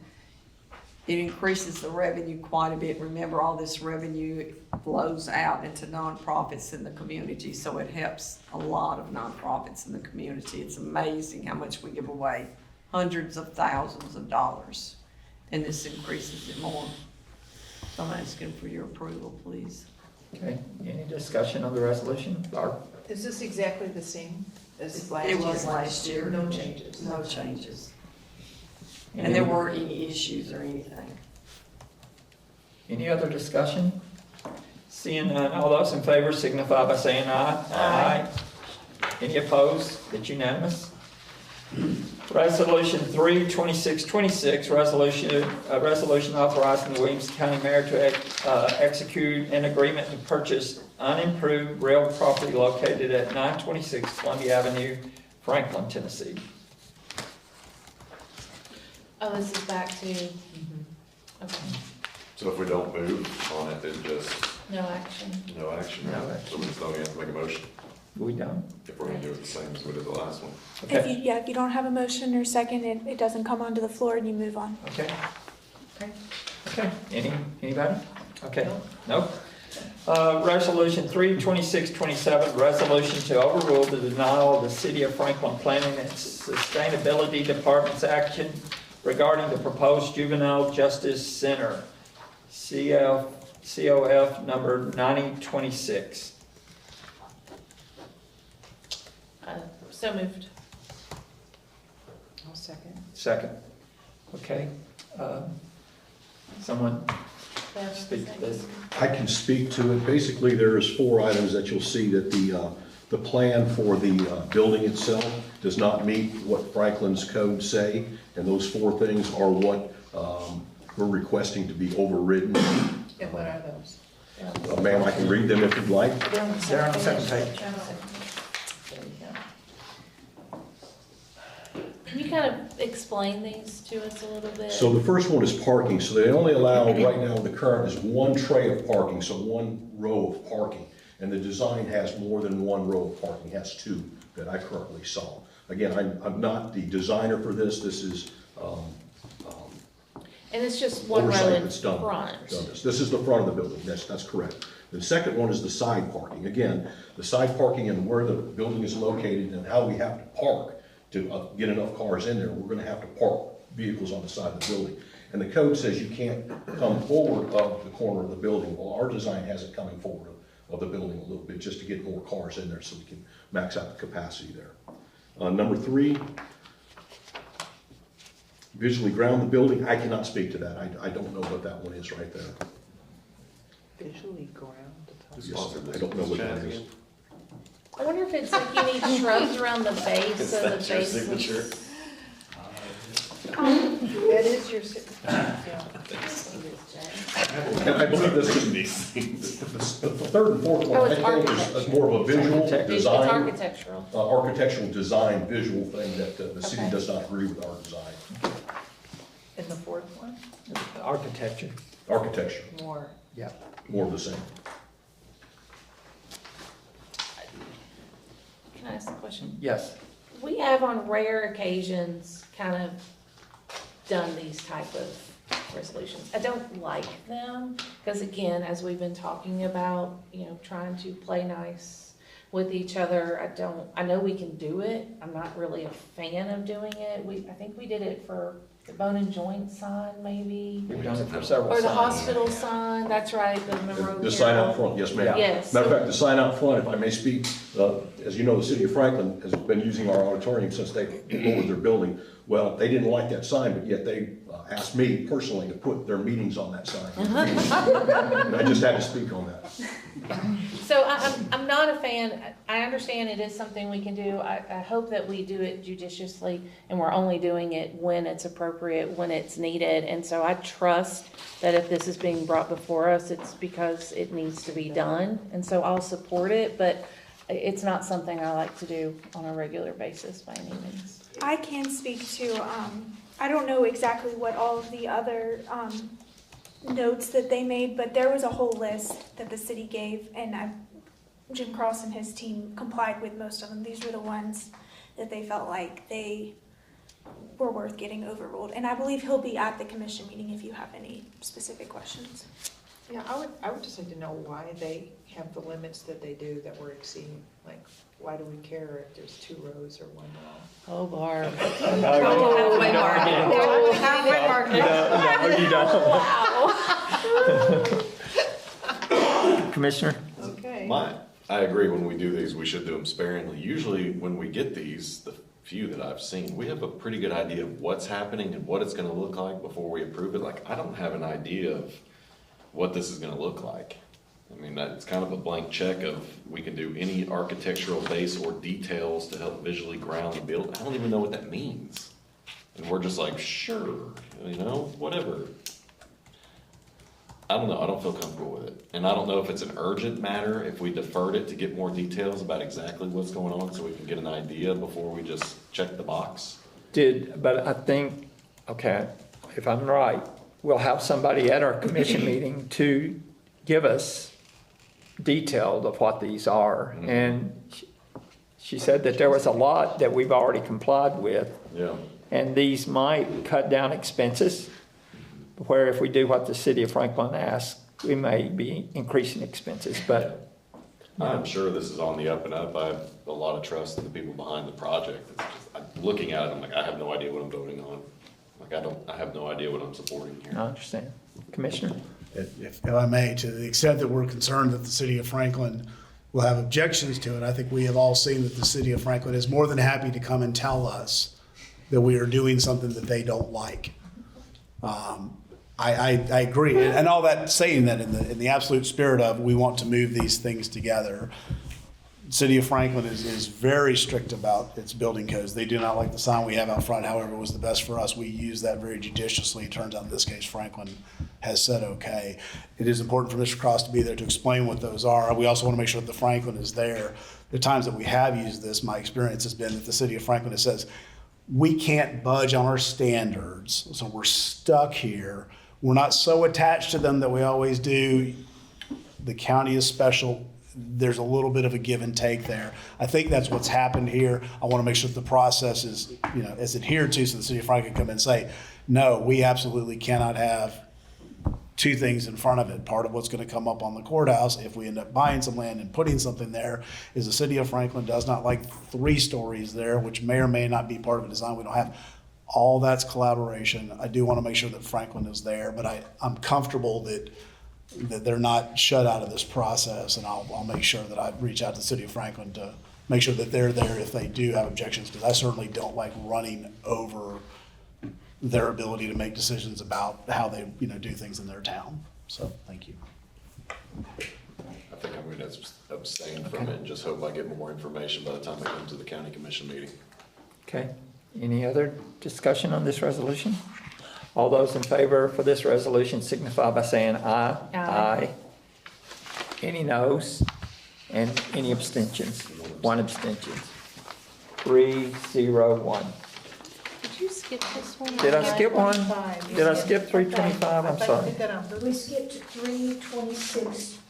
it increases the revenue quite a bit. Remember, all this revenue flows out into nonprofits in the community, so it helps a lot of nonprofits in the community. It's amazing how much we give away, hundreds of thousands of dollars, and this increases it more. So I'm asking for your approval, please. Okay, any discussion on the resolution? Barb? Is this exactly the same as last It year? was last year. No changes? No changes. And there weren't any issues or anything. Any other discussion? Seeing none, all those in favor signify by saying aye. Aye. Any opposed? It's unanimous. Resolution 3, 2626, resolution authorizing the Williamson County Mayor to execute an agreement to purchase unimproved rail property located at 926 Columbia Avenue, Franklin, Tennessee. Oh, this is back to, Mm-hmm. okay, So if we don't move on it, then just no action. no action. No action. So we just don't have to make a motion We done? if we're gonna do it the same as we did the last one. Okay. If you don't have a motion or second, it doesn't come onto the floor and you move on. Okay. Okay. Anybody? Okay. Nope. Resolution 3, 2627, resolution to overrule the denial of the City of Franklin Planning and Sustainability Department's action regarding the proposed Juvenile Justice Center, COF number 9026. So moved. I'll second. Second. Okay. Someone speak to this? I can speak to it. Basically, there's 4 items that you'll see that the plan for the building itself does not meet what Franklin's codes say, and those 4 things are what we're requesting to be overridden. And what are those? Ma'am, I can read them if you'd like. They're on the second page. Can you kind of explain these to us a little bit? So the first one is parking. So they only allow, right now, the current is 1 tray of parking, so 1 row of parking. And the design has more than 1 row of parking, it has 2 that I currently saw. Again, I'm not the designer for this. This is And it's just one row oversight in that's done. front. This is the front of the building, that's correct. The second one is the side parking. Again, the side parking and where the building is located and how we have to park to get enough cars in there, we're gonna have to park vehicles on the side of the building. And the code says you can't come forward of the corner of the building. Well, our design has it coming forward of the building a little bit, just to get more cars in there so we can max out the capacity there. Number 3, visually ground the building. I cannot speak to that. I don't know what that one is right there. Visually ground. Yes, I don't know what that is. I wonder if it's like you need shrubs around the base, Is so the that your base signature? is. That is your, And I believe this is, the 3rd and 4th Oh, one, I it's think is more of a visual It's design, architectural. architectural design, visual thing that the city Okay. does not agree with our design. and the 4th one, Architecture. Architecture, more. Yeah. more of the same. Can I ask a question? Yes. We have on rare occasions kind of done these type of resolutions. I don't like them, because again, as we've been talking about, trying to play nice with each other, I know we can do it. I'm not really a fan of doing it. I think we did it for the bone and joint sign, maybe. We've done it for several Or the signs. hospital sign, that's right, the Monroe. The sign out Herald. front, yes, ma'am. Yes. Matter of fact, the sign out front, if I may speak, as you know, the city of Franklin has been using our auditorium since they lowered their building. Well, they didn't like that sign, but yet they asked me personally to put their meetings on that sign. And I just had to speak on that. So I'm not a fan. I understand it is something we can do. I hope that we do it judiciously and we're only doing it when it's appropriate, when it's needed. And so I trust that if this is being brought before us, it's because it needs to be done. And so I'll support it, but it's not something I like to do on a regular basis by any means. I can speak to, I don't know exactly what all of the other notes that they made, but there was a whole list that the city gave, and Jim Cross and his team complied with most of them. These were the ones that they felt like they were worth getting overruled. And I believe he'll be at the commission meeting if you have any specific questions. Yeah, I would just like to know why they have the limits that they do that we're exceeding. Like, why do we care if there's 2 rows or 1 row? Oh, Barb. Halfway mark. No, you don't. Commissioner? Okay. I agree, when we do these, we should do them sparingly. Usually, when we get these, few that I've seen, we have a pretty good idea of what's happening and what it's gonna look like before we approve it. Like, I don't have an idea of what this is gonna look like. I mean, it's kind of a blank check of, we can do any architectural base or details to help visually ground the build. I don't even know what that means. And we're just like, sure, you know, whatever. I don't know, I don't feel comfortable with it. And I don't know if it's an urgent matter, if we deferred it to get more details about exactly what's going on so we can get an idea before we just check the box. But I think, okay, if I'm right, we'll have somebody at our commission meeting to give us detailed of what these are. Mhm. And she said that there was a lot that we've already complied with. Yeah. And these might cut down expenses, where if we do what the city of Franklin asks, we may be increasing expenses, but. I'm sure this is on the up and up. I have a lot of trust in the people behind the project. It's just, I'm looking at it, I'm like, I have no idea what I'm voting on. Like, I have no idea what I'm supporting here. I understand. Commissioner? If I may, to the extent that we're concerned that the city of Franklin will have objections to it, I think we have all seen that the city of Franklin is more than happy to come and tell us that we are doing something that they don't like. I agree, and all that, saying that in the absolute spirit of, we want to move these things together. City of Franklin is very strict about its building codes. They do not like the sign we have out front, however, it was the best for us. We use that very judiciously. It turns out in this case, Franklin has said okay. It is important for Mr. Cross to be there to explain what those are. We also want to make sure that the Franklin is there. The times that we have used this, my experience has been that the city of Franklin says, we can't budge on our standards, so we're stuck here. We're not so attached to them that we always do. The county is special. There's a little bit of a give and take there. I think that's what's happened here. I want to make sure that the process is, is adhered to, so the city of Franklin can come in and say, no, we absolutely cannot have two things in front of it. Part of what's going to come up on the courthouse, if we end up buying some land and putting something there, is the city of Franklin does not like 3 stories there, which may or may not be part of a design we don't have. All that's collaboration. I do want to make sure that Franklin is there, but I'm comfortable that they're not shut out of this process, and I'll make sure that I reach out to the city of Franklin to make sure that they're there if they do have objections, because I certainly don't like running over their ability to make decisions about how they, do things in their town. So, thank you. I think I'm gonna abstain from it and just hope I get more information by the time I come to the county commission meeting. Okay. Any other discussion on this resolution? All those in favor for this resolution signify by saying aye. Aye. Any noes? And any abstentions? 1 abstention. 3-0-1. Did you skip this one? Did I skip one? Did I skip 325? I'm sorry. We skipped 326.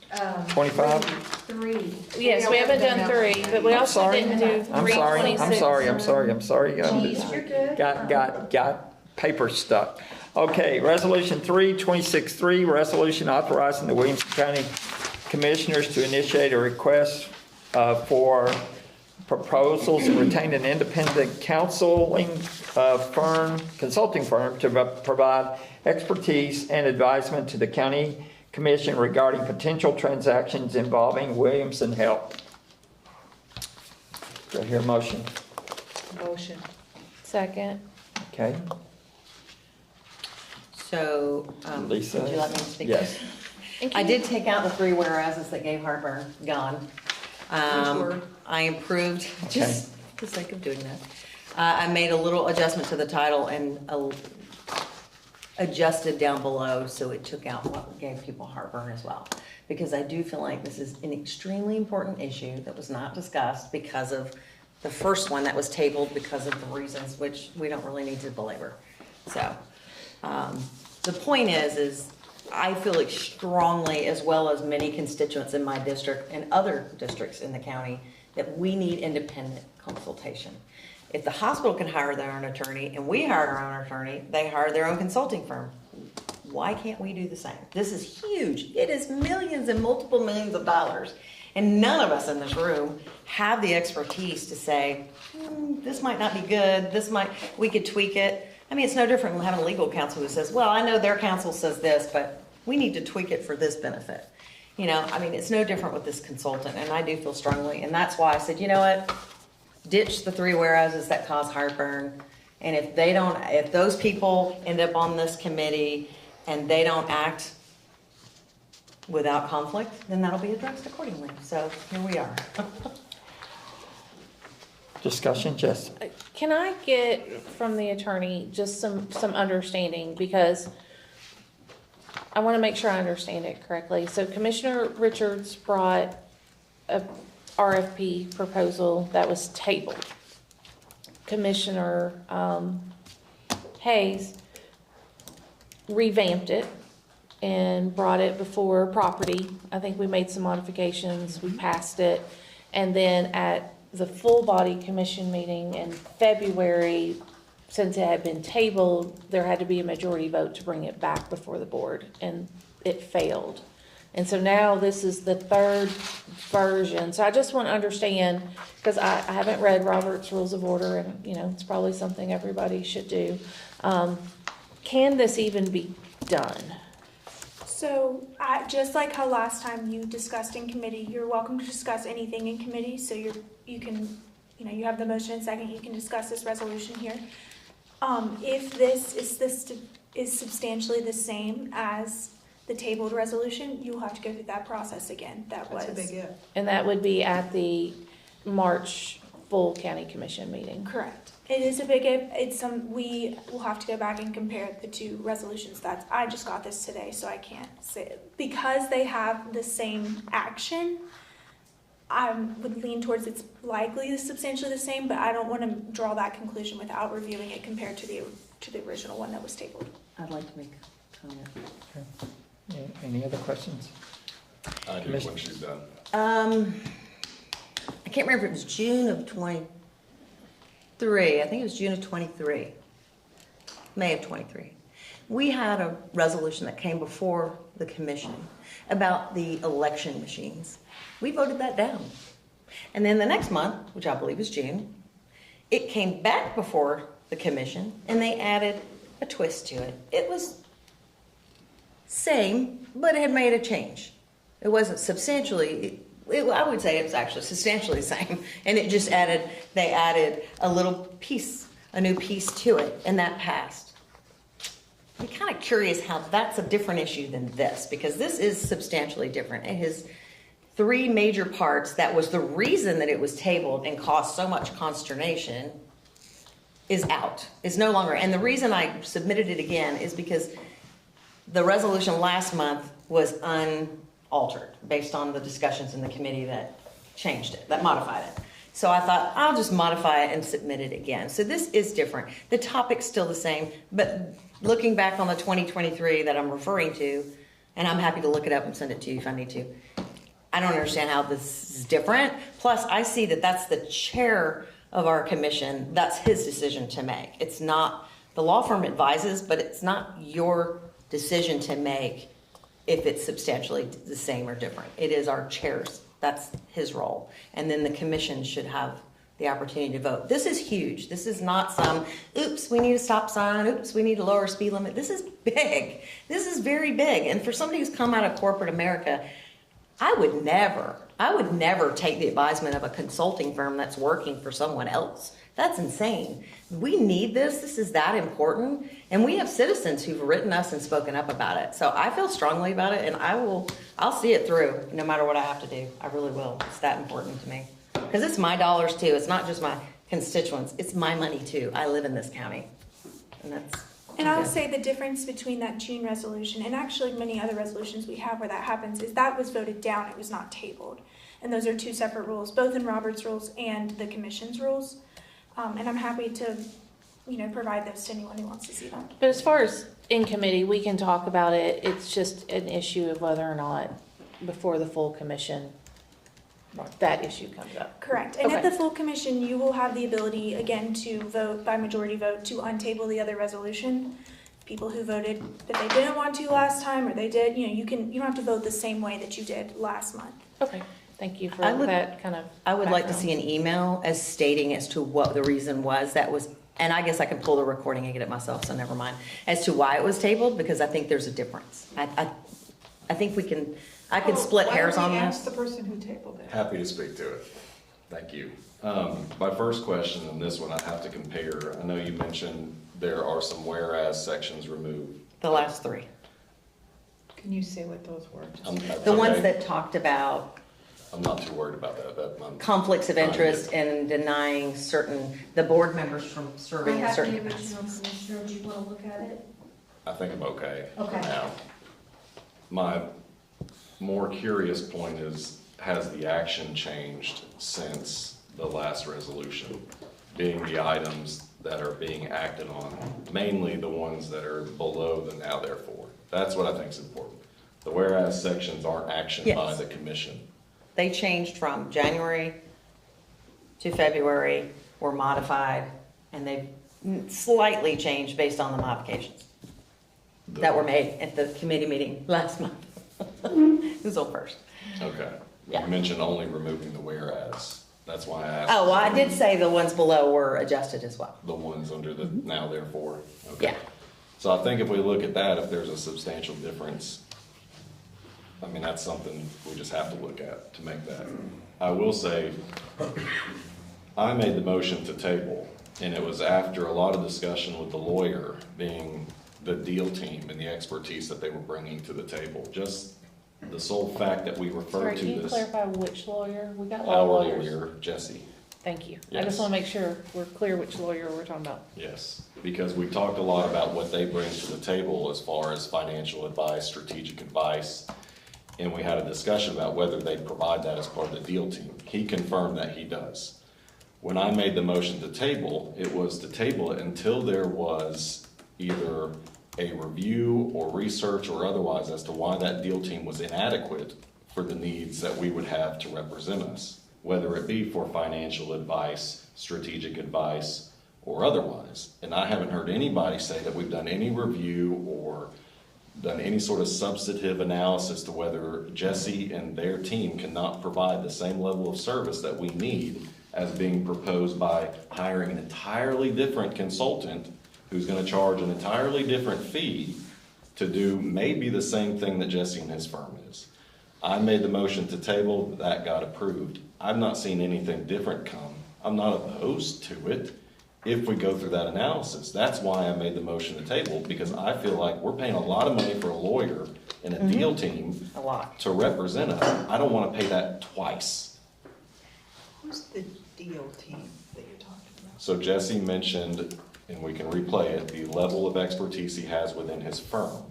25? 3. Yes, we haven't done 3, but we I'm also sorry. didn't do 326. I'm sorry. Jeez, you're good. Got paper stuck. Okay, resolution 326-3, resolution authorizing the Williamson County Commissioners to initiate a request for proposals and retain an independent consulting firm to provide expertise and advisement to the county commission regarding potential transactions involving Williamson Health. Do I hear a motion? Motion. Second. Okay, So, Lisa? would you like me to speak? Yes. I did take out the 3 whereases that gave heartburn, gone. I improved, just for the sake of doing that. I made a little adjustment to the title and adjusted down below, so it took out what gave people heartburn as well. Because I do feel like this is an extremely important issue that was not discussed because of the first one that was tabled because of the reasons which we don't really need to belabor. So, the point is I feel strongly, as well as many constituents in my district and other districts in the county, that we need independent consultation. If the hospital can hire their own attorney and we hire our own attorney, they hire their own consulting firm. Why can't we do the same? This is huge. It is millions and multiple millions of dollars. And none of us in this room have the expertise to say, this might not be good, we could tweak it. I mean, it's no different than having a legal counsel who says, well, I know their counsel says this, but we need to tweak it for this benefit. It's no different with this consultant, and I do feel strongly, and that's why I said, you know what? ditch the three whereases that cause heartburn. And if those people end up on this committee and they don't act without conflict, then that'll be addressed accordingly. So here we are. Discussion, Jess? Can I get from the attorney just some understanding, because I want to make sure I understand it correctly. So Commissioner Richards brought a RFP proposal that was tabled. Commissioner Hayes revamped it and brought it before property. I think we made some modifications, we passed it. And then at the full body commission meeting in February, since it had been tabled, there had to be a majority vote to bring it back before the board, and it failed. And so now this is the third version. So I just want to understand, because I haven't read Robert's Rules of Order, and, you know, it's probably something everybody should do. Can this even be done? So, just like how last time you discussed in committee, you're welcome to discuss anything in committee, so you can, you have the motion and second, you can discuss this resolution here. If this is substantially the same as the tabled resolution, you'll have to go through that process again. That's a big if. And that would be at the March full county commission meeting. Correct. It is a big if. We will have to go back and compare the two resolutions. I just got this today, so I can't say it. Because they have the same action, I would lean towards it's likely substantially the same, but I don't want to draw that conclusion without reviewing it compared to the original one that was tabled. I'd like to make a comment. Okay. Any other questions? I do when she's done. I can't remember if it was June of 23. I think it was June of 23. May of 23. We had a resolution that came before the commission about the election machines. We voted that down. And then the next month, which I believe is June, it came back before the commission and they added a twist to it. It was same, but it had made a change. It wasn't substantially, I would say it was actually substantially the same. And it just they added a little piece, a new piece to it, and that passed. I'm kind of curious how that's a different issue than this, because this is substantially different. It has three major parts. That was the reason that it was tabled and caused so much consternation is out, is no longer. And the reason I submitted it again is because the resolution last month was unaltered based on the discussions in the committee that changed it, that modified it. So I thought, I'll just modify it and submit it again. So this is different. The topic's still the same, but looking back on the 2023 that I'm referring to, and I'm happy to look it up and send it to you if I need to, I don't understand how this is different. Plus, I see that that's the chair of our commission. That's his decision to make. It's not, the law firm advises, but it's not your decision to make if it's substantially the same or different. It is our chair's. That's his role. And then the commission should have the opportunity to vote. This is huge. This is not some, oops, we need a stop sign. Oops, we need a lower speed limit. This is big. This is very big. And for somebody who's come out of corporate America, I would never take the advisement of a consulting firm that's working for someone else. That's insane. We need this. This is that important. And we have citizens who've written us and spoken up about it. So I feel strongly about it, and I'll see it through no matter what I have to do. I really will. It's that important to me. Because it's my dollars too. It's not just my constituents. It's my money too. I live in this county. And I'll say the difference between that June resolution and actually many other resolutions we have where that happens is that was voted down. It was not tabled. And those are two separate rules, both in Robert's rules and the commission's rules. And I'm happy to, provide those to anyone who wants to see them. But as far as in committee, we can talk about it. It's just an issue of whether or not before the full commission that issue comes up. Correct. And Okay. at the full commission, you will have the ability, again, to vote by majority vote to untable the other resolution. People who voted that they didn't want to last time, or they did, you don't have to vote the same way that you did last month. Okay, thank you for I would- that kind of I would like to background. see an email as stating as to what the reason was that was, and I guess I can pull the recording and get it myself, so never mind, as to why it was tabled, because I think there's a difference. I think I can split hairs on Why don't we this. ask the person who tabled it? Happy to speak to it. Thank you. My first question, and this one I have to compare, I know you mentioned there are some whereas sections removed. The last three. Can you say what those were? That's The ones okay. that talked about I'm not too worried about that. conflicts of interest and denying the board members from I serving in have the certain original capacities. commissioner, do you wanna look at it? I think I'm okay for Okay. now. My more curious point is, has the action changed since the last resolution? Being the items that are being acted on, mainly the ones that are below the now therefore. That's what I think is important. The whereas sections aren't actioned by Yes. the commission. They changed from January to February, were modified, and they slightly changed based on the modifications that were made at the committee meeting last month. It was on first. Okay. Yeah. You mentioned only removing the whereas. That's why I asked. Oh, well, I did say the ones below were adjusted as well. The ones under the now therefore. Okay. Yeah. So I think if we look at that, if there's a substantial difference, I mean, that's something we just have to look at to make that. I will say, I made the motion to table, and it was after a lot of discussion with the lawyer, being the deal team and the expertise that they were bringing to the table. Just the sole fact that we refer Sorry, to can you this. clarify which lawyer? We got a lot of Our lawyers. lawyer, Jesse. Thank you. I Yes. just want to make sure we're clear which lawyer we're talking about. Yes, because we talked a lot about what they bring to the table as far as financial advice, strategic advice, and we had a discussion about whether they provide that as part of the deal team. He confirmed that he does. When I made the motion to table, it was to table it until there was either a review or research or otherwise as to why that deal team was inadequate for the needs that we would have to represent us, whether it be for financial advice, strategic advice, or otherwise. And I haven't heard anybody say that we've done any review or done any sort of substantive analysis to whether Jesse and their team cannot provide the same level of service that we need as being proposed by hiring an entirely different consultant who's gonna charge an entirely different fee to do maybe the same thing that Jesse and his firm is. I made the motion to table, that got approved. I've not seen anything different come. I'm not opposed to it if we go through that analysis. That's why I made the motion to table, because I feel like we're paying a lot of money for a lawyer and a deal team A lot. to represent us. I don't wanna pay that twice. Who's the deal team that you're talking about? So Jesse mentioned, and we can replay it, the level of expertise he has within his firm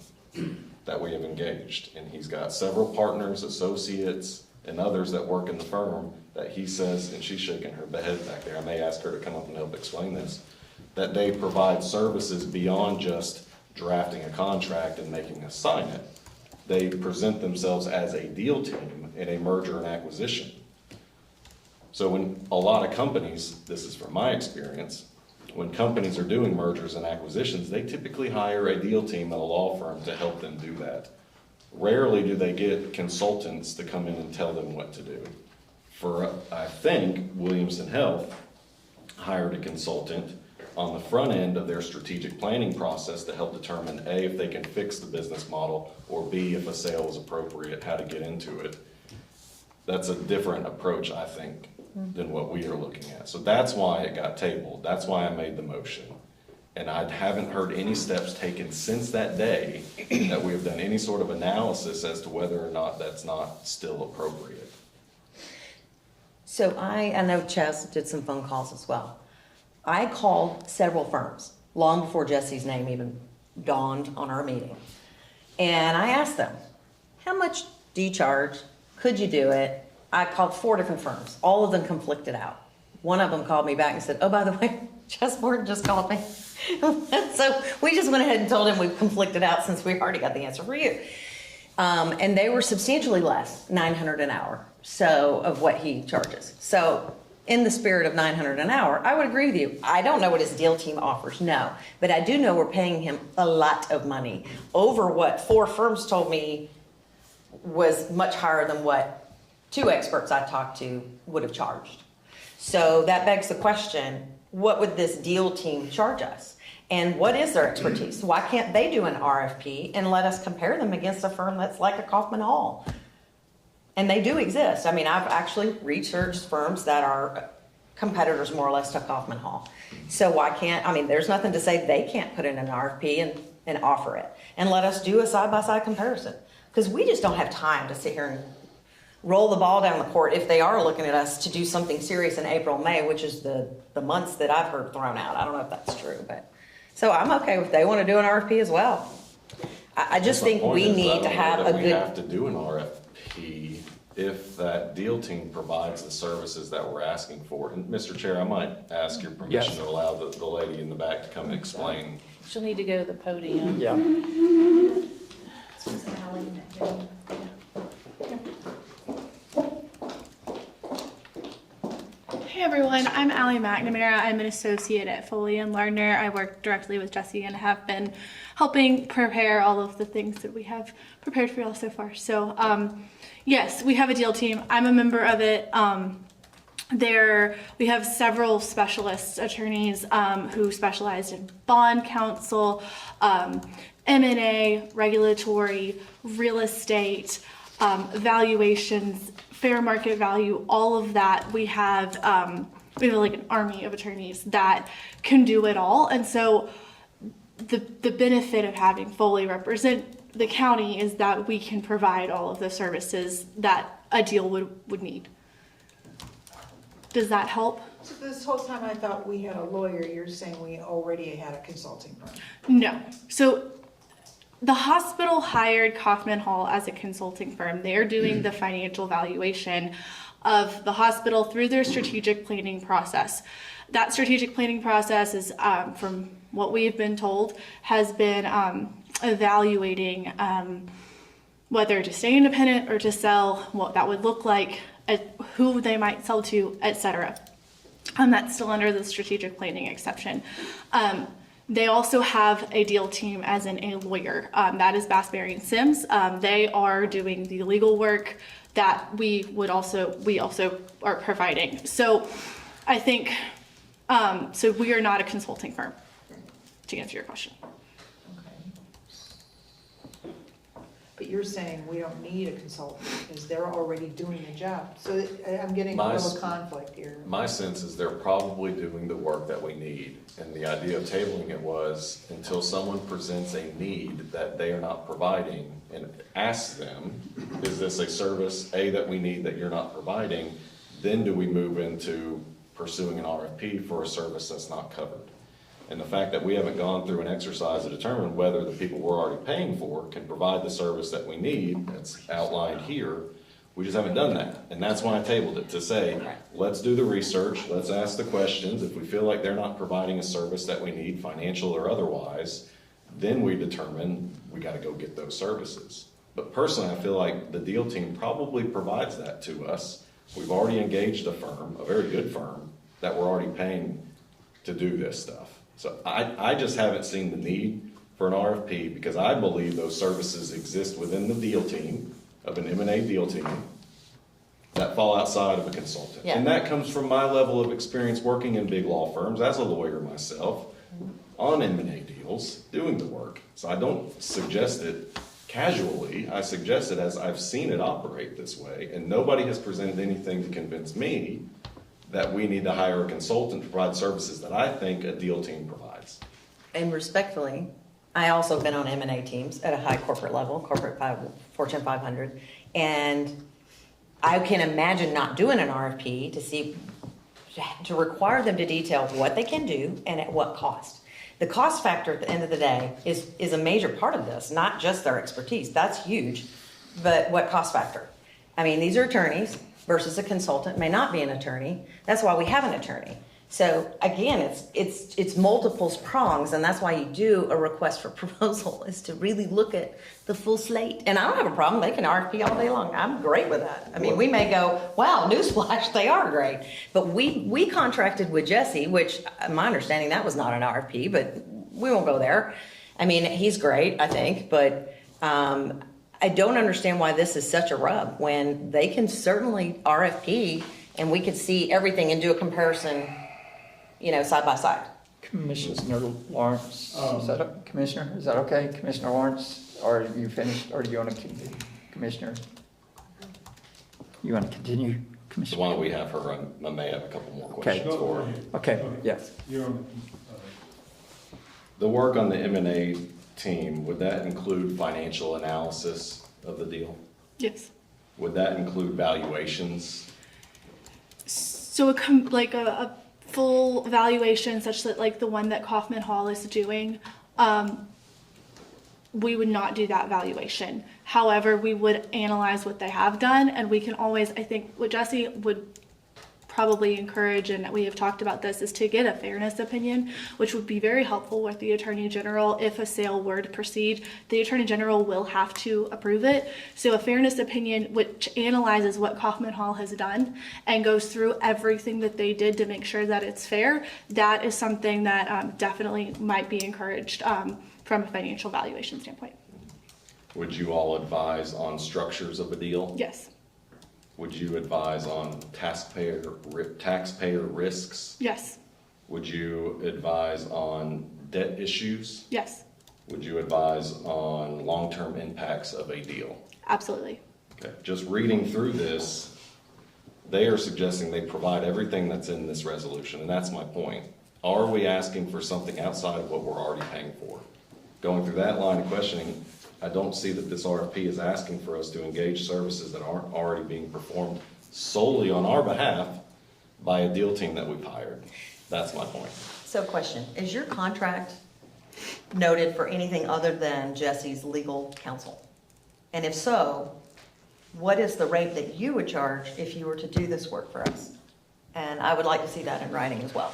that we have engaged. And he's got several partners, associates, and others that work in the firm that he says, and she's shaking her head back there, I may ask her to come up and help explain this, that they provide services beyond just drafting a contract and making us sign it. They present themselves as a deal team in a merger and acquisition. So when a lot of companies, this is from my experience, when companies are doing mergers and acquisitions, they typically hire a deal team at a law firm to help them do that. Rarely do they get consultants to come in and tell them what to do. For, I think, Williamson Health hired a consultant on the front end of their strategic planning process to help determine A, if they can fix the business model, or B, if a sale is appropriate, how to get into it. That's a different approach, I think, than what we are looking at. So that's why it got tabled. That's why I made the motion. And I haven't heard any steps taken since that day that we have done any sort of analysis as to whether or not that's not still appropriate. So I know Chess did some phone calls as well. I called several firms long before Jesse's name even dawned on our meeting. And I asked them, how much do you charge? Could you do it? I called 4 different firms. All of them conflicted out. One of them called me back and said, oh, by the way, Chess Morton just called me. So we just went ahead and told him we conflicted out since we already got the answer for you. And they were substantially less, $900 an hour, so of what he charges. So in the spirit of $900 an hour, I would agree with you. I don't know what his deal team offers, no. But I do know we're paying him a lot of money over what 4 firms told me was much higher than what 2 experts I talked to would have charged. So that begs the question, what would this deal team charge us? And what is their expertise? Why can't they do an RFP and let us compare them against a firm that's like a Kaufman Hall? And they do exist. I mean, I've actually researched firms that are competitors more or less to Kaufman Hall. So why can't, I mean, there's nothing to say they can't put in an RFP and offer it. And let us do a side-by-side comparison. Because we just don't have time to sit here and roll the ball down the court if they are looking at us to do something serious in April, May, which is the months that I've heard thrown out. I don't know if that's true, but, so I'm okay if they want to do an RFP as well. I just think we need to have a We good, have to do an RFP if that deal team provides the services that we're asking for. And Mr. Chair, I might ask your permission Yes. to allow the lady in the back to come and explain. She'll need to go to the podium. Yeah. Susan Alley back there. Hey everyone, I'm Allie McNamara. I'm an associate at Foley and Lardner. I work directly with Jesse and have been helping prepare all of the things that we have prepared for y'all so far. So yes, we have a deal team. I'm a member of it. We have several specialist attorneys who specialize in bond counsel, M&A, regulatory, real estate, valuations, fair market value, all of that. We have like an army of attorneys that can do it all. And so the benefit of having Foley represent the county is that we can provide all of the services that a deal would need. Does that help? So this whole time I thought we had a lawyer, you're saying we already had a consulting firm. No. So the hospital hired Kaufman Hall as a consulting firm. They're doing the financial valuation of the hospital through their strategic planning process. That strategic planning process is, from what we've been told, has been evaluating whether to stay independent or to sell, what that would look like, who they might sell to, etc. That's still under the strategic planning exception. They also have a deal team as in a lawyer. That is Bass, Berry & Sims. They are doing the legal work that we also are providing. So I think, so we are not a consulting firm, to answer your question. But you're saying we don't need a consultant because they're already doing the job. So I'm getting a My little conflict here. My sense is they're probably doing the work that we need. And the idea of tabling it was until someone presents a need that they are not providing and asks them, is this a service, A, that we need that you're not providing? Then do we move into pursuing an RFP for a service that's not covered? And the fact that we haven't gone through an exercise to determine whether the people we're already paying for can provide the service that we need, that's outlined here, we just haven't done that. And that's why I tabled it, to say, let's do the research, let's ask the questions. If we feel like they're not providing a service that we need, financial or otherwise, then we determine we gotta go get those services. But personally, I feel like the deal team probably provides that to us. We've already engaged a firm, a very good firm, that we're already paying to do this stuff. So I just haven't seen the need for an RFP because I believe those services exist within the deal team, of an M&A deal team, that fall outside of a consultant. Yeah. And that comes from my level of experience working in big law firms, as a lawyer myself, on M&A deals, doing the work. So I don't suggest it casually, I suggest it as I've seen it operate this way, and nobody has presented anything to convince me that we need to hire a consultant to provide services that I think a deal team provides. and respectfully, I also been on M&A teams at a high corporate level, Fortune 500, and I can imagine not doing an RFP to require them to detail what they can do and at what cost. The cost factor at the end of the day is a major part of this, not just their expertise. That's huge, but what cost factor? I mean, these are attorneys versus a consultant may not be an attorney. That's why we have an attorney. So again, it's multiple prongs, and that's why you do a request for proposal, is to really look at the full slate. And I don't have a problem, they can RFP all day long. I'm great with that. I mean, we may go, wow, newsflash, they are great. But we contracted with Jesse, which my understanding, that was not an RFP, but we won't go there. I mean, he's great, I think, but I don't understand why this is such a rub when they can certainly RFP and we could see everything and do a comparison, side by side. Commissioner Lawrence, Commissioner, is that okay? Commissioner Lawrence, or are you finished, or do you want to, Commissioner? You want to continue, So Commissioner? why don't we have her, I may have a couple more Okay. questions for her. Okay, yes. You're on, The work on the M&A team, would that include financial analysis of the deal? Yes. Would that include valuations? So a full evaluation such that like the one that Kaufman Hall is doing, we would not do that valuation. However, we would analyze what they have done, and we can always, I think what Jesse would probably encourage, and we have talked about this, is to get a fairness opinion, which would be very helpful with the Attorney General. If a sale were to proceed, the Attorney General will have to approve it. So a fairness opinion which analyzes what Kaufman Hall has done and goes through everything that they did to make sure that it's fair, that is something that definitely might be encouraged from a financial valuation standpoint. Would you all advise on structures of a deal? Yes. Would you advise on taxpayer risks? Yes. Would you advise on debt issues? Yes. Would you advise on long-term impacts of a deal? Absolutely. Okay, just reading through this, they are suggesting they provide everything that's in this resolution, and that's my point. Are we asking for something outside of what we're already paying for? Going through that line of questioning, I don't see that this RFP is asking for us to engage services that aren't already being performed solely on our behalf by a deal team that we've hired. That's my point. So question, is your contract noted for anything other than Jesse's legal counsel? And if so, what is the rate that you would charge if you were to do this work for us? And I would like to see that in writing as well.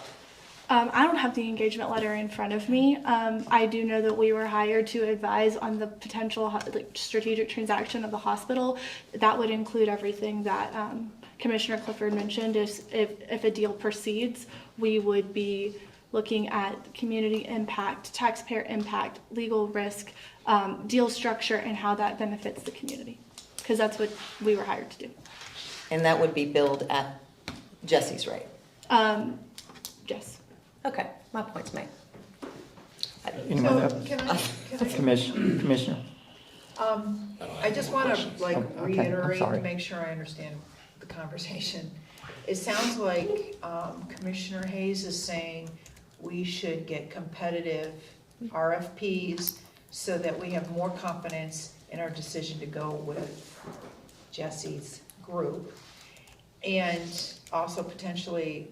I don't have the engagement letter in front of me. I do know that we were hired to advise on the potential strategic transaction of the hospital. That would include everything that Commissioner Clifford mentioned. If a deal proceeds, we would be looking at community impact, taxpayer impact, legal risk, deal structure, and how that benefits the community. Because that's what we were hired to do. And that would be billed at Jesse's rate? Yes. Okay, my point's made. Anyone else? Can I, Commissioner? I just want to like Oh, okay, I'm reiterate sorry. to make sure I understand the conversation. It sounds like Commissioner Hayes is saying we should get competitive RFPs so that we have more confidence in our decision to go with Jesse's group. And also potentially,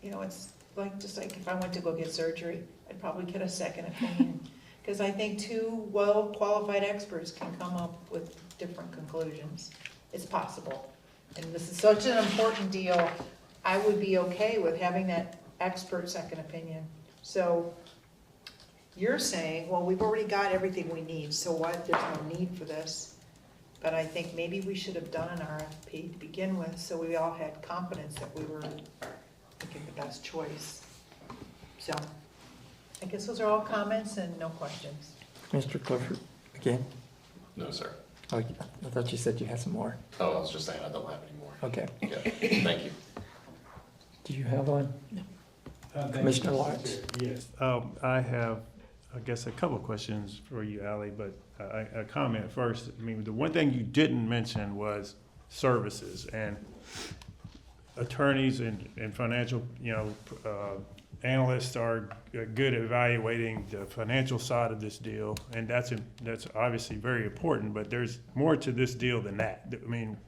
it's like, just like if I went to go get surgery, I'd probably get a second opinion. Because I think two well-qualified experts can come up with different conclusions. It's possible. And this is such an important deal, I would be okay with having that expert second opinion. So you're saying, well, we've already got everything we need, so what, there's no need for this. But I think maybe we should have done an RFP to begin with, so we all had confidence that we were making the best choice. So, I guess those are all comments and no questions. Mr. Clifford, again? No, sir. Oh, I thought you said you had some more. Oh, I was just saying I don't have any more. Okay. Yeah, thank you. Do you have one? Commissioner Lawrence? Yes, I have, I guess, a couple of questions for you, Ally, but a comment first. I mean, the one thing you didn't mention was services, and attorneys and financial, analysts are good at evaluating the financial side of this deal, and that's obviously very important, but there's more to this deal than that. I mean,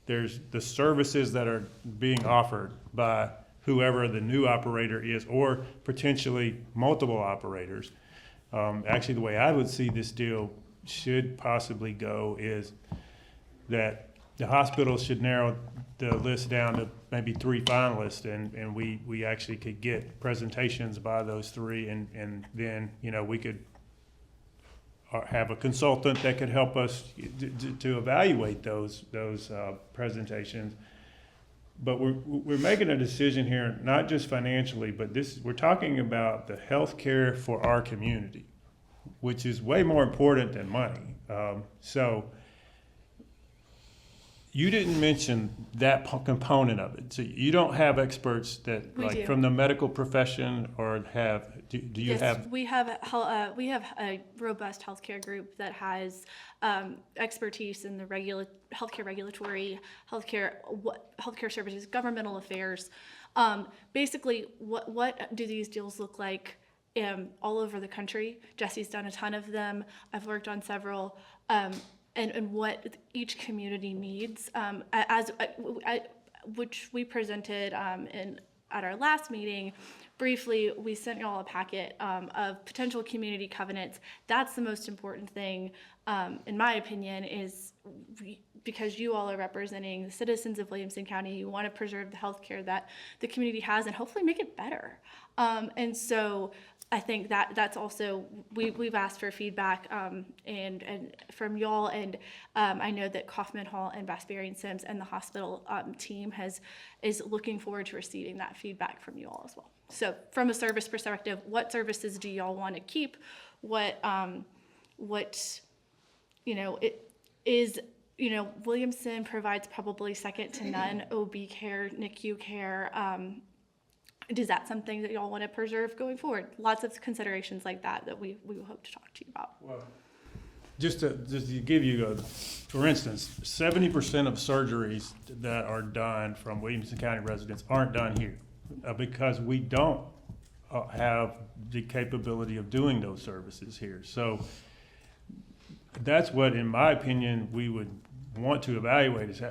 there's the services that are being offered by whoever the new operator is, or potentially multiple operators. Actually, the way I would see this deal should possibly go is that the hospital should narrow the list down to maybe 3 finalists, and we actually could get presentations by those 3, and then, we could have a consultant that could help us to evaluate those presentations. But we're making a decision here, not just financially, but we're talking about the health care for our community, which is way more important than money. So you didn't mention that component of it. So you don't have experts that, We do. from the medical profession, or have Do you Yes, have, we have a robust healthcare group that has expertise in the healthcare regulatory, healthcare services, governmental affairs. Basically, what do these deals look like all over the country? Jesse's done a ton of them. I've worked on several, and what each community needs, which we presented at our last meeting. Briefly, we sent y'all a packet of potential community covenants. That's the most important thing, in my opinion, is because you all are representing the citizens of Williamson County. You want to preserve the healthcare that the community has and hopefully make it better. And so I think that's also, we've asked for feedback and from y'all, and I know that Kaufman Hall and Bassberry and Sims and the hospital team is looking forward to receiving that feedback from you all as well. So from a service perspective, what services do y'all want to keep? What it is, Williamson provides probably second to none OB care, NICU care. Is that something that y'all want to preserve going forward? Lots of considerations like that we hope to talk to you about. well, just to give you for instance, 70% of surgeries that are done from Williamson County residents aren't done here because we don't have the capability of doing those services here. So that's what, in my opinion, we would want to evaluate is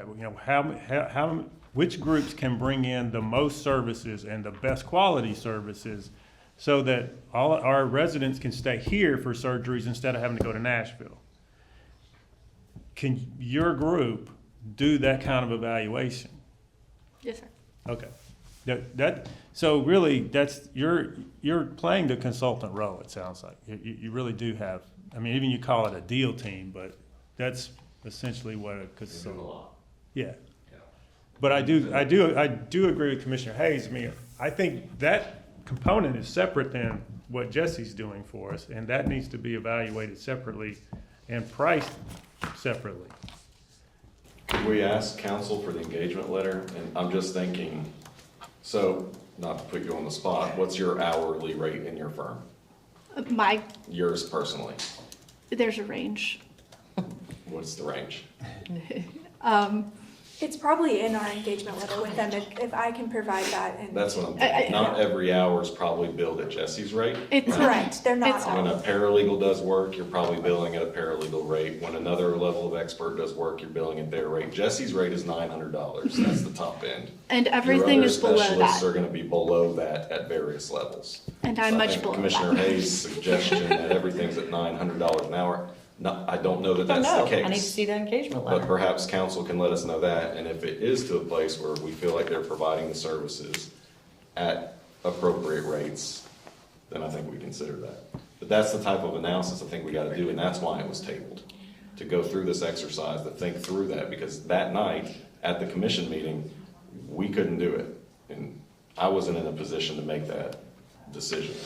which groups can bring in the most services and the best quality services so that all our residents can stay here for surgeries instead of having to go to Nashville. Can your group do that kind of evaluation? Yes, sir. Okay. So really, that's, you're playing the consultant role, it sounds like. You really do have, even you call it a deal team, but that's essentially what a consultant. Yeah. But I do agree with Commissioner Hayes. I think that component is separate than what Jesse's doing for us, and that needs to be evaluated separately and priced separately. Could we ask council for the engagement letter? And I'm just thinking, so, not to put you on the spot, what's your hourly rate in your firm? Yours personally? There's a range. What's the range? It's probably in our engagement letter with them if I can provide that. And That's what I'm thinking. Not every hour is probably billed at Jesse's rate. It's correct. They're not When all. a paralegal does work, you're probably billing at a paralegal rate. When another level of expert does work, you're billing at their rate. Jesse's rate is $900. That's the top end. And everything is below Your other specialists that. are going to be below that at various levels. And I'm much below Commissioner that. Hayes' suggestion that everything's at $900 an hour, no, I don't know that that's the case. I need to see the engagement But letter. perhaps council can let us know that, and if it is to a place where we feel like they're providing the services at appropriate rates, then I think we consider that. But that's the type of analysis I think we gotta do, and that's why it was tabled. To go through this exercise, to think through that, because that night, at the commission meeting, we couldn't do it. And I wasn't in a position to make that decision.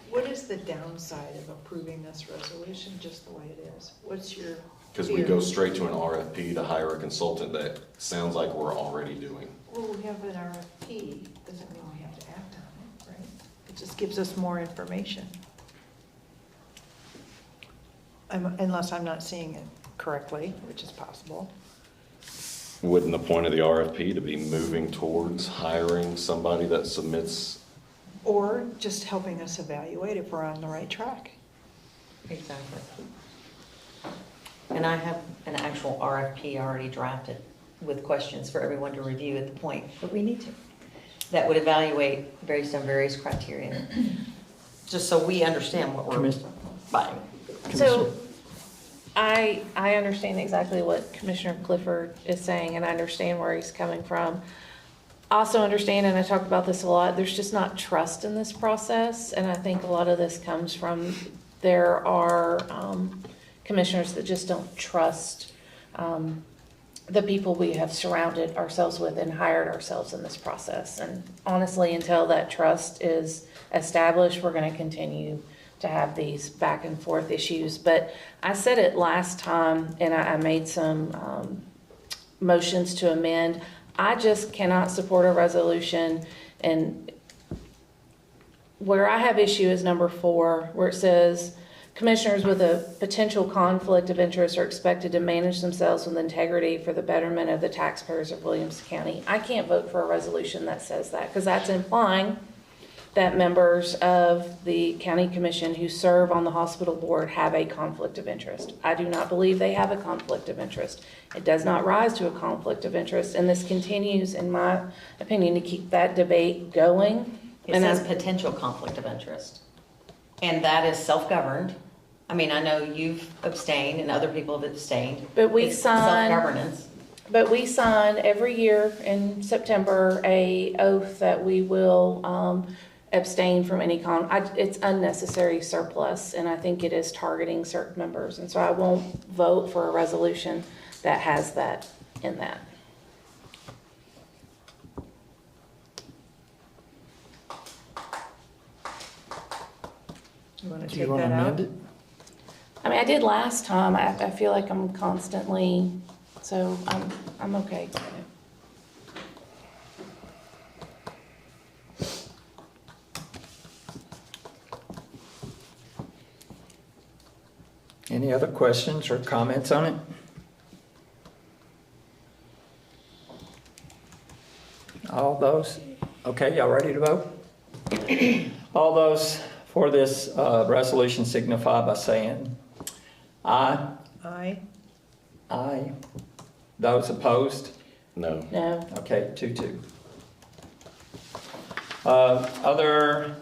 What is the downside of approving this resolution just the way it is? What's your Because we fear? go straight to an RFP to hire a consultant that sounds like we're already doing. Well, we have an RFP, doesn't mean we have to act on it, right? It just gives us more information. Unless I'm not seeing it correctly, which is possible. Wouldn't the point of the RFP to be moving towards hiring somebody that submits? Or just helping us evaluate if we're on the right track. Exactly. And I have an actual RFP already drafted with questions for everyone to review at the point that we need to. That would evaluate based on various criteria, just so we understand what we're buying. So I understand exactly what Commissioner Clifford is saying, and I understand where he's coming from. Also understand, and I talk about this a lot, there's just not trust in this process, and I think a lot of this comes from there are commissioners that just don't trust the people we have surrounded ourselves with and hired ourselves in this process. And honestly, until that trust is established, we're going to continue to have these back and forth issues. But I said it last time, and I made some motions to amend. I just cannot support a resolution and where I have issue is number 4, where it says, commissioners with a potential conflict of interest are expected to manage themselves with integrity for the betterment of the taxpayers of Williamson County. I can't vote for a resolution that says that, because that's implying that members of the county commission who serve on the hospital board have a conflict of interest. I do not believe they have a conflict of interest. It does not rise to a conflict of interest, and this continues, in my opinion, to keep that debate going. It says potential conflict of interest. And that is self-governed. I mean, I know you've abstained and other people have abstained. But we It's sign- self-governance. But we sign every year in September a oath that we will abstain from any it's unnecessary surplus, and I think it is targeting certain members. And so I won't vote for a resolution that has that in that. You wanna Do take you want to that out? amend it? I mean, I did last time. I feel like I'm constantly, so I'm okay. Any other questions or comments on it? All those, okay, y'all ready to vote? All those for this resolution signify by saying aye. Aye. Aye. Those opposed? No. No. Okay, 2-2. Other,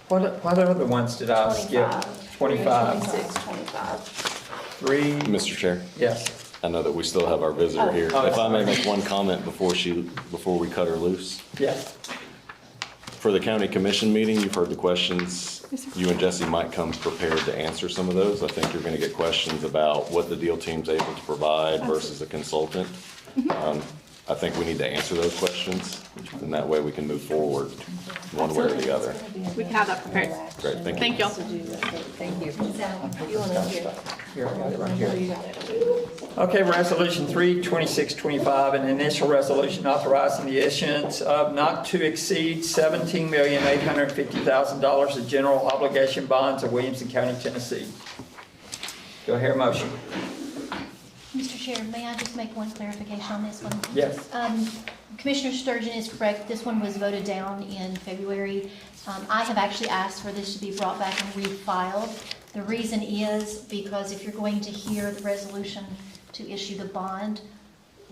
what other ones did I skip? 25. 26, 25. 3, Mr. Chair, yes. I know that we still have our visitor here. Oh, If I may sorry. make one comment before we cut her loose. Yes. For the county commission meeting, you've heard the questions. You and Jesse might come prepared to answer some of those. I think you're going to get questions about what the deal team's able to provide versus a consultant. I think we need to answer those questions, and that way we can move forward one way or the other. We can have that prepared. Great, thank you. Thank you. Thank you. Here, I got it right here. Okay, Resolution 3, 2625, an initial resolution authorizing the issuance of not to exceed $17,850,000 of general obligation bonds of Williamson County, Tennessee. Do I hear a motion? Mr. Chair, may I just make one clarification on this one? Yes. Commissioner Sturgeon is correct. This one was voted down in February. I have actually asked for this to be brought back and refiled. The reason is because if you're going to hear the resolution to issue the bond,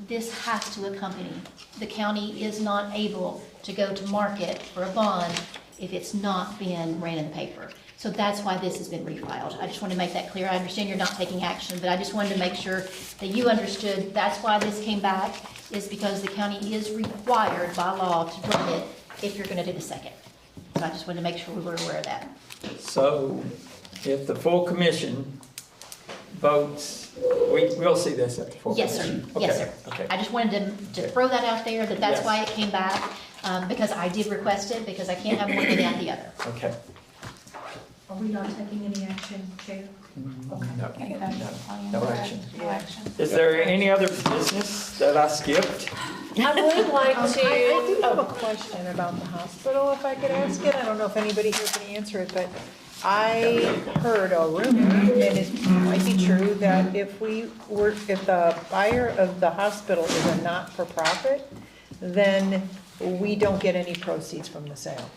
this has to accompany. The county is not able to go to market for a bond if it's not been ran in the paper. So that's why this has been refiled. I just want to make that clear. I understand you're not taking action, but I just wanted to make sure that you understood that's why this came back, is because the county is required by law to run it if you're going to do the second. So I just wanted to make sure we were aware of that. So if the full commission votes, we'll see this at the full Yes, sir. commission? Yes, Okay, sir. okay. I just wanted to throw that out there, that that's Yes. why it came back, because I did request it, because I can't have one without the other. Okay. Are we not taking any action, Chair? No action. No action. Is there any other business that I skipped? I would like I do to, have a question about the hospital, if I could ask it. I don't know if anybody here can answer it, but I heard a rumor, and it might be true, that if the buyer of the hospital is a not-for-profit, then we don't get any proceeds from the sale.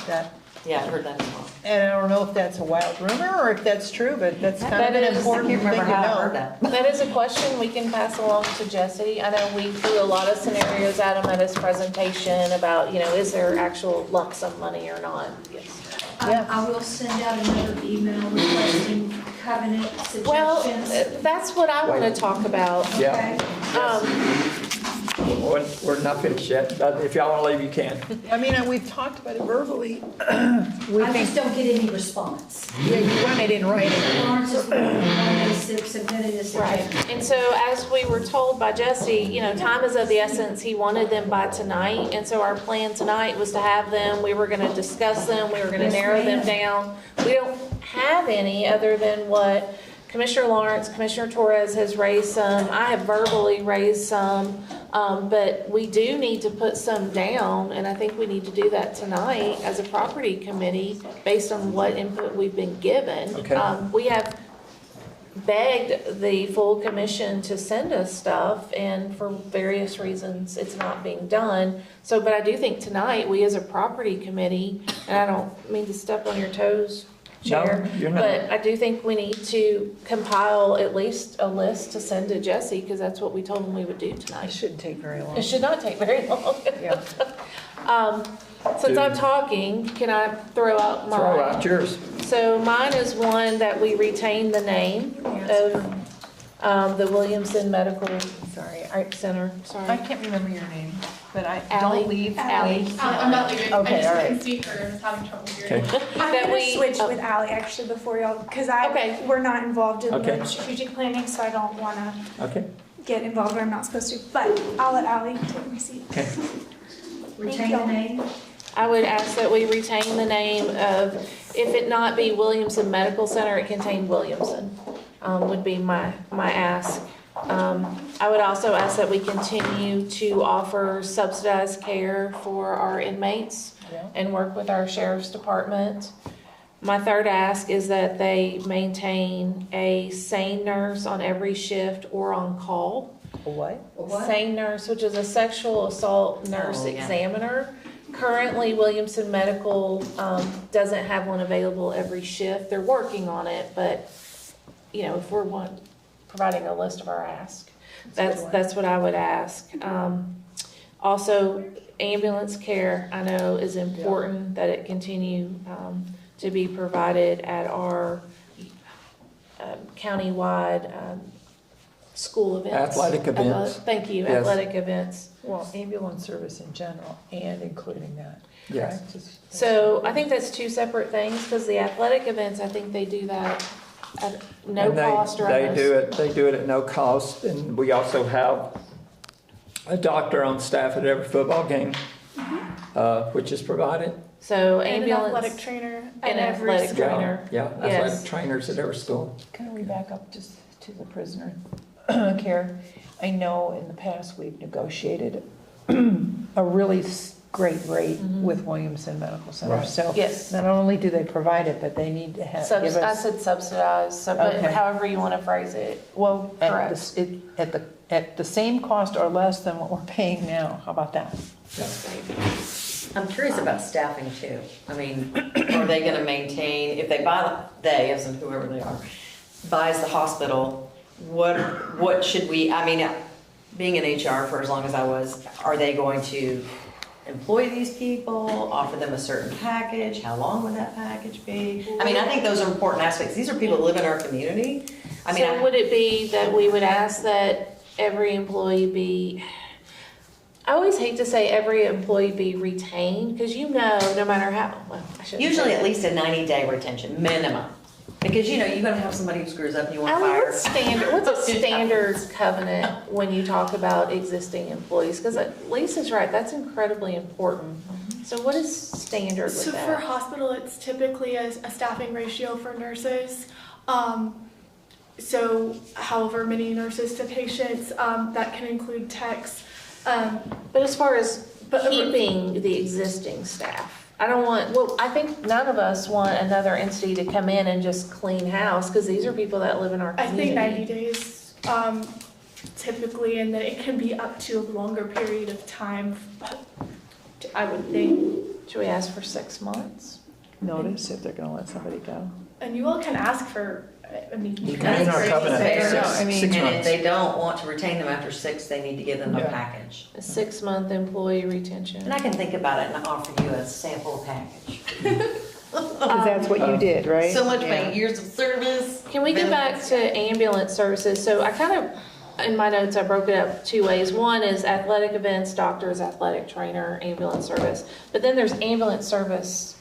That, Yeah, I heard that as well. and I don't know if that's a wild rumor or if that's true, but that's kind of That an is- important thing to know. that is a question we can pass along to Jesse. I know we threw a lot of scenarios at him at his presentation about, is there actual lump sum money or not? Yes. Yeah. I will send out another email requesting covenant Well, suggestions. that's what I want to talk about. Yeah. We're not finished yet, but if y'all want to leave, you can. I mean, we've talked about it verbally. We I think, just don't get any response. yeah, you want it in writing. Lawrence is submitted this. Right, and so as we were told by Jesse, time is of the essence, he wanted them by tonight, and so our plan tonight was to have them, we were gonna discuss them, we were gonna narrow them down. We don't have any other than what Commissioner Lawrence, Commissioner Torres has raised some, I have verbally raised some, but we do need to put some down, and I think we need to do that tonight as a property committee, based on what input we've been given. Okay. We have begged the full commission to send us stuff, and for various reasons, it's not being done. So, but I do think tonight, we as a property committee, and I don't mean to step on your toes, Chair, No, you're not. but I do think we need to compile at least a list to send to Jesse, because that's what we told him we would do It tonight. shouldn't take very long. It should not take very long. Yeah. Since I'm talking, can I throw out mine? Throw out yours. So mine is one that we retain the name of the Williamson Medical Center, I sorry. can't remember your name, but Ally. don't leave. Ally. I'm not leaving. Okay, all right. speak or I was having trouble Okay. hearing. I'm That gonna we- switch with Ally actually before y'all, because Okay. we're not involved in Okay. the strategic planning, so I don't wanna Okay. get involved where I'm not supposed to. But I'll let Ally take my seat. Okay. Retain the name. I would ask that we retain the name of, if it not be Williamson Medical Center, it contained Williamson, would be my ask. I would also ask that we continue to offer subsidized care for our inmates and work with our sheriff's department. My third ask is that they maintain a SANE nurse on every shift or on call. A what? SANE nurse, which is a sexual assault nurse examiner. Currently, Williamson Medical doesn't have one available every shift. They're working on it, but, you know, if we're providing a list of our ask, that's what I would ask. Also, ambulance care, I know is important that it continue to be provided at our countywide school events. Athletic events. Thank you, Yes. athletic events. Well, ambulance service in general and including that. Yes. correct? Just- So I think that's two separate things, because the athletic events, I think they do that at no And they- cost or They do it at no cost, and we also have a doctor on staff at every football game, which is provided. So And an ambulance. athletic trainer at and every athletic school. trainer. Yeah, Yes. athletic trainers at every school. Can we back up just to the prisoner care? I know in the past we've negotiated a really great rate with Williamson Medical Center. Right. So Yes. not only do they provide it, but they need to give I us, said subsidized, so, but Okay. however you want to phrase it. well, Correct. at the same cost or less than what we're paying now. How about that? I'm curious about staffing too. I mean, are they gonna maintain, if they they, as in whoever they are, buys the hospital, what should we, I mean, being in HR for as long as I was, are they going to employ these people, offer them a certain package? How long would that package be? I mean, I think those are important aspects. These are people that live in our community. I mean, So would it be that we would ask that every employee be, I always hate to say every employee be retained, because no matter how, well, I shouldn't. usually say at least a 90-day retention, minimum. Because, you're gonna have somebody who screws up and you want to Ally, fire. what's a standard covenant when you talk about existing employees? Because Lisa's right, that's incredibly important. So what is standard So with for that? hospital, it's typically a staffing ratio for nurses. So however many nurses to patients, that can include techs. But as far as keeping the existing staff, I don't want, well, I think none of us want another entity to come in and just clean house, because these are people that live in our I community. think 90 days typically, and then it can be up to a longer period of time, I would think. Should we ask for 6 months? Notice if they're gonna let somebody go. And you all can ask for, I mean. You can in our covenant, Fair. six I mean, six And if months. they don't want to retain them after 6, they need to give them a Yeah. package. A 6-month employee retention. And I can think about it and offer you a sample package. Because that's what you did, right? So much Yeah. years of service. Can we get back to ambulance services? So I kind of, in my notes, I broke it up 2 ways. One is athletic events, doctors, athletic trainer, ambulance service. But then there's ambulance service.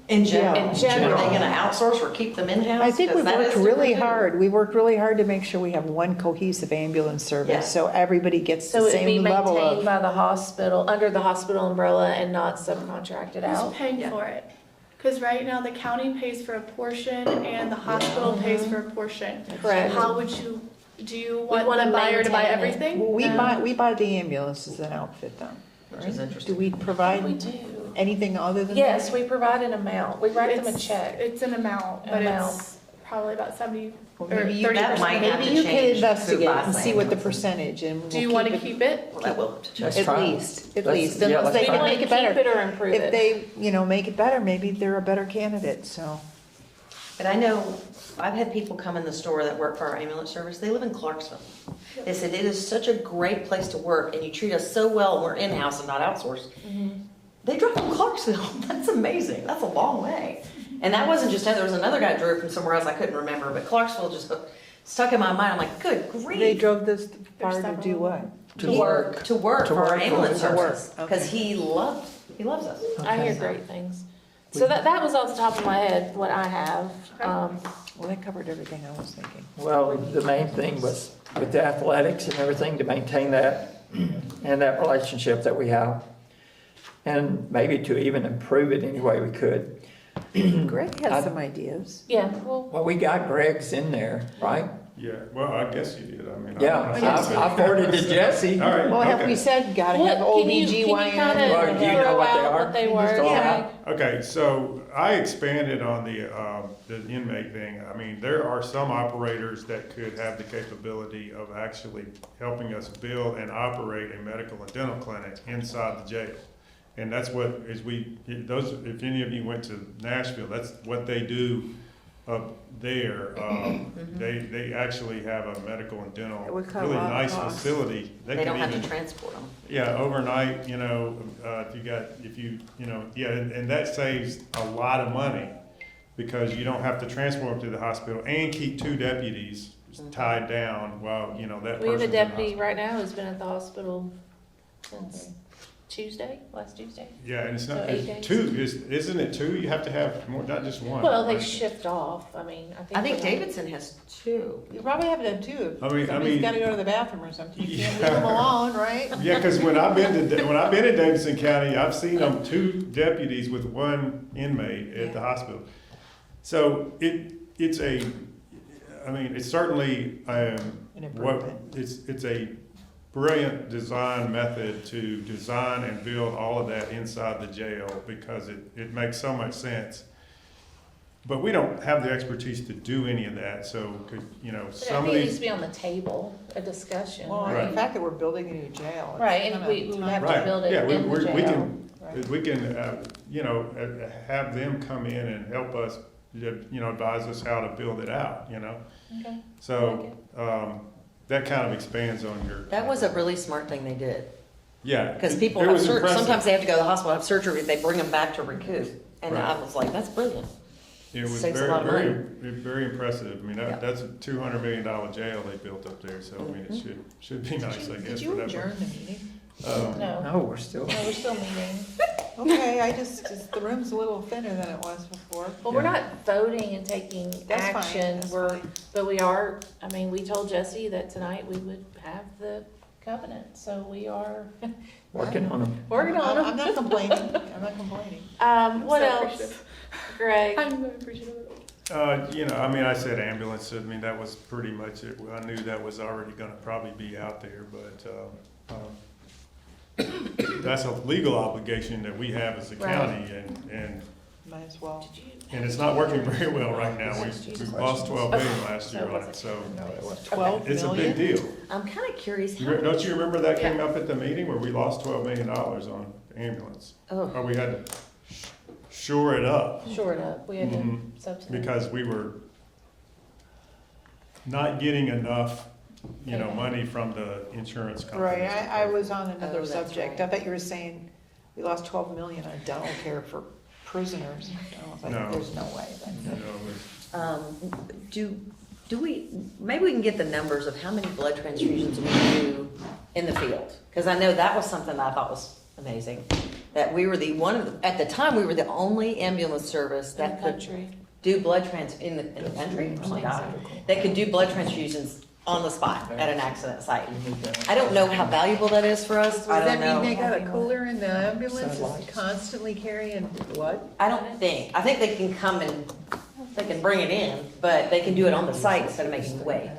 In general. In general. Are they gonna outsource or keep them in-house? I think 'Cause we've that worked is really different too. hard. We worked really hard to make sure we have one cohesive ambulance Yeah. service, so everybody gets So the it'd be same level maintained of. by the hospital, under the hospital umbrella and not subcontracted Who's out? paying for it? Because right now the county pays for a portion and the hospital pays for a portion. Correct. How would you, do you want wanna the buyer to buy maintain it. everything? Well, we buy the ambulance as an outfit though, Which is right? interesting. Do we provide We do. anything other than that? Yes, we provide an amount. We write them a It's- check. It's an amount, but it's probably about 70 Well, or maybe you- 30%. that might have Maybe to you can change investigate who buys and the see what the ambulance. percentage and Do you want to keep it? Well, that will check. Let's At try it. least, Let's- unless let's they try can it. make it better. Keep it or improve If it. they, make it better, maybe they're a better candidate, so. But I know, I've had people come in the store that work for our ambulance service, they live in Clarksville. They said, it is such a great place to work, and you treat us so well, and we're in-house and not outsourced. They drove from Clarksville, that's amazing, that's a long way. And that wasn't just, there was another guy that drove from somewhere else, I couldn't remember, but Clarksville just stuck in my mind, I'm like, good grief. They drove this far to several do of what? To work for our ambulance To work, service, because okay. he loves us. I hear great things. So that was off the top of my head, what I have. Well, that covered everything I was thinking. Well, the main thing was with the athletics and everything to maintain that and that relationship that we have. And maybe to even improve it any way we could. Greg has some ideas. Yeah, well, Well, we got Greg's in there, right? Yeah, well, I guess you did, I mean. Yeah, I forwarded to Jesse. All right, Well, have okay. we said gotta what, have can you kind Well, of do you know throw what they out are? what they Can you were? throw Yeah. out? Okay, so I expanded on the inmate thing. I mean, there are some operators that could have the capability of actually helping us build and operate a medical and dental clinic inside the jail. And that's what, if any of you went to Nashville, that's what they do up there. They actually have a medical and dental, It would cut a really lot of nice costs. facility. They can don't have even- to transport them. Yeah, overnight, and that saves a lot of money because you don't have to transport them to the hospital and keep 2 deputies tied down while, that We have person's a in the deputy hospital. right now who's been at the hospital since last Tuesday. Yeah, and it's So not, 8 it's days. 2, isn't it 2? You have to have more, not just one. Well, they right? shift off, I mean, I think we- Davidson has 2. You probably have them too. I mean- Somebody's gotta go to the bathroom or something. You can't Yeah. leave them alone, right? Yeah, because when I've been in Davidson County, I've seen them 2 deputies with 1 inmate at the hospital. So it's certainly, An improvement. it's a brilliant design method to design and build all of that inside the jail because it makes so much sense. But we don't have the expertise to do any of that, so But I some think of it needs these. to be on the table, a discussion, Well, Right. the fact that we're building a new jail. it's Right, and kinda we would have to Right, build it yeah, in the we jail. can, Right. we can, have them come in and help us, advise us how to build it out, Okay. So, that kind of expands on your. That was a really smart thing they did. Yeah. Because it- people it have was impressive. sometimes they have to go to the hospital, have surgery, they bring them back to recoup. And Right. I was like, that's brilliant. It was saves a very, lot of very, money. very impressive. I mean, Yeah. that's a $200 million jail they built up there, so I mean, it should be nice, I guess. Did for you that adjourn one. the meeting? No, No, we're still. we're still meeting. Okay, the room's a little thinner than it was before. Well, we're not voting and taking That's fine, action, that's we're, fine. but we are, I mean, we told Jesse that tonight we would have the covenant, so we are Working on them. working on I'm them. not complaining, I'm not complaining. What so else, appreciative. Greg? I'm very appreciative of it. I said ambulance, I mean, that was pretty much it. I knew that was already gonna probably be out there, but, that's a legal obligation that we have as a Right. county, and Might as well. it's not working very well right now. We've lost 12 million last year So on it, so 12 it's a million? big deal. I'm kind of curious. Don't you remember that came up at the meeting where we lost $12 million on ambulance? Oh. Or we had to shore it up Shore it up, we had to Mhm. subsidize. because we were not getting enough, money from the insurance companies. Right, I was on another Oh, that's subject. right. I thought you were saying we lost 12 million on dental care for prisoners. I was like, No. there's no way. You know, Do we, maybe we can get the numbers of how many blood transfusions we do in the field? Because I know that was something I thought was amazing. That we were at the time, we were the only ambulance service In the that could country. do blood in the country? Oh my God. That could do blood transfusions on the spot at an accident site. I don't know how valuable that is for us. I Does don't that mean they know. got a cooler in the ambulance Satellites. that's constantly carrying blood? I don't think. I think they can come and, they can bring it in, but they can do it on the site instead of making you wait.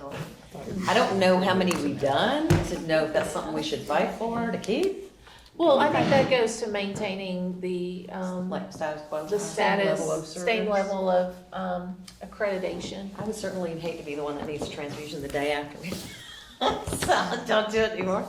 I don't know how many we've done, to know if that's something we should fight for, to keep. Well, I think that goes to maintaining the, Like status quo. the status, level of same service. level of, accreditation. I would certainly hate to be the one that needs a transfusion the day after we, so don't do it anymore.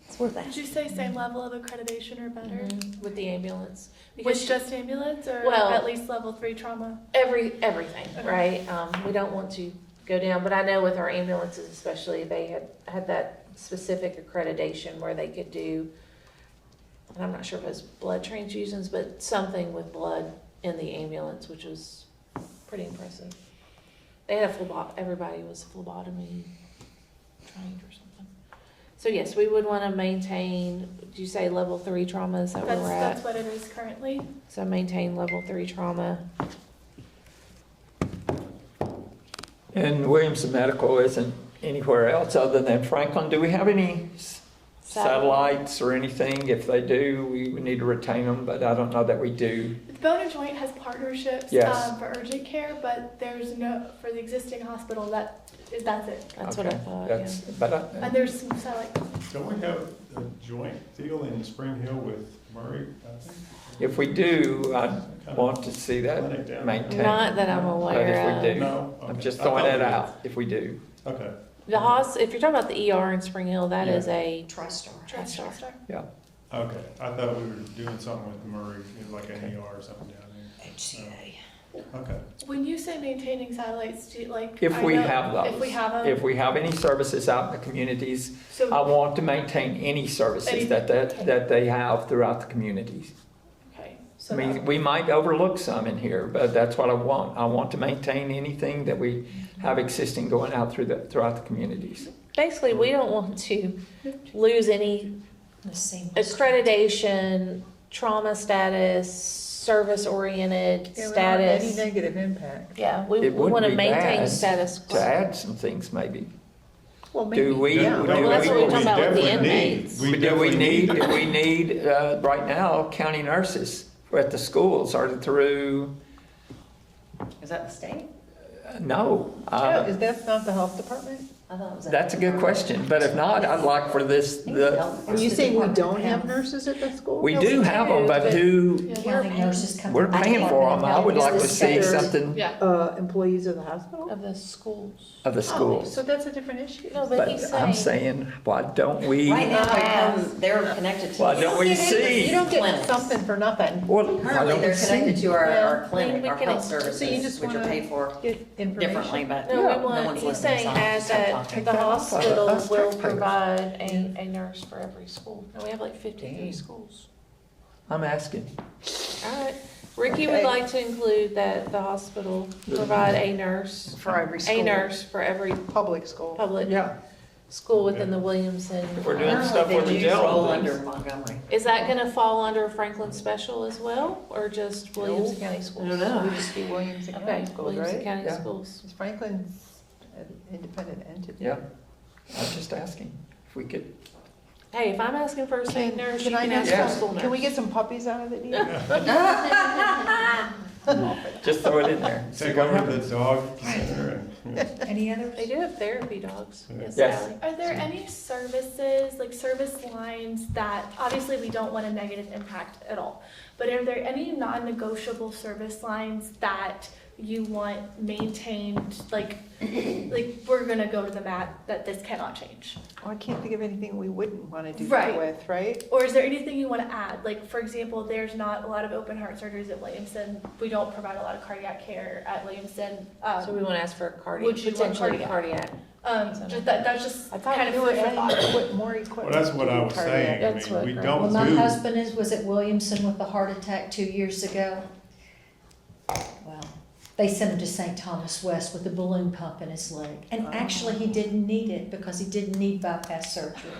It's worth Did that. you say same level of accreditation or better? With the ambulance. With Because just ambulance or Well- at least level 3 trauma? everything, Okay. right? We don't want to go down, but I know with our ambulances especially, they had that specific accreditation where they could do, and I'm not sure if it was blood transfusions, but something with blood in the ambulance, which was pretty impressive. They had everybody was phlebotomy trained or something. So yes, we would want to maintain, do you say level 3 trauma, is that where we're That's at? what it is currently. So maintain level 3 trauma. And Williamson Medical isn't anywhere else other than Franklin. Do we have any satellites or anything? If they do, we would need to retain them, but I don't know that we do. Bone and Joint has partnerships Yes. for urgent care, but there's no, for the existing hospital, that's it. That's what I Okay. thought, yeah. That's, but And there's some satellite. Don't we have a joint deal in Spring Hill with Murray, I think? if we do, I'd want to see that Clinic down there. maintained. Not that I'm But aware if we of. do, No? I'm Okay. just I throwing thought that we- out, if we do. Okay, If you're talking about the ER in Spring Hill, that is a TriStar. TriStar. Yeah. okay. I thought we were doing something with Murray, like an ER or something down there. HCA. Okay. When you say maintaining satellites, do you like? If I we know- have those. If we have them. If we have any services out in the communities, I So, want to maintain any services that they have throughout the communities. okay, I so mean, we might overlook some in here, but that's what I want. I want to maintain anything that we have existing going out throughout the communities. Basically, we don't want to lose any accreditation, trauma status, service-oriented Any status. negative impact. Yeah, we It want wouldn't to be maintain bad status To quo. add some things maybe. Well, maybe. Do we, yeah. do Well, that's what we're we, talking about with the definitely need- inmates. do we need, right now, county nurses at the schools or through, Is that the state? no. Is that not the health department? I thought it was. That's a good question, but if not, I'd like for this, Are you saying we don't have nurses at the school? we do have them, but who, yeah, County nurses come. we're paying for them. I would like to see Is this something Yeah. Employees of the hospital? Of the schools. of the Oh, schools. so that's a different issue. No, but he's But I'm saying, saying, why don't we, Right now, they're connected to. why don't we You see? don't get Clinics. something for nothing. Well, why Currently, don't we they're connected see? to our we clinic, our can- health so you services, just which are wanna paid for Get differently, information. but no, no we want, one's he's listening, saying so I'll add just stop that talking. the hospital Us will taxpayers. provide a nurse for every school. And we have like 53 Dang. schools. I'm asking. All right. Ricky would Okay. like to include that the hospital provide a nurse, For every school. a nurse for every Public school. public Yeah, school within the Williamson. if we're doing Apparently, stuff they with the do jail. roll and under things. Montgomery. Is that gonna fall under Franklin Special as well, or just Williamson County Schools? I don't know. We just do Williamson Okay, County Schools, Williamson right? County Yeah. Schools. Is Franklin's an independent entity? Yeah, I'm just asking if we could. Hey, if I'm asking for a state nurse, you I can know ask for a Yeah. school nurse. Can we get some puppies out of the deal? Just throw it in there. See Take what over happens. the dog center and. Any others? They do have therapy dogs. Yes, Yes. Sally. Are there any services, like service lines that, obviously we don't want a negative impact at all, but are there any non-negotiable service lines that you want maintained, like we're gonna go to the mat, that this cannot change? Oh, I can't think of anything we wouldn't want to do Right. that with, right? Or is there anything you want to add? Like, for example, there's not a lot of open heart surgeries at Williamson. We don't provide a lot of cardiac care at Williamson. So we wanna ask for a Would you want potentially cardiac? cardiac. Just that's just I thought kind of We were food for adding thought. equip- more equipment. Well, that's what to I do was cardiac. saying. I That's mean, we what- don't Well, my do. husband was at Williamson with a heart attack 2 years ago. Well, they sent him to St. Thomas West with a balloon pump in his leg. And actually, he didn't need it because he didn't need bypass surgery.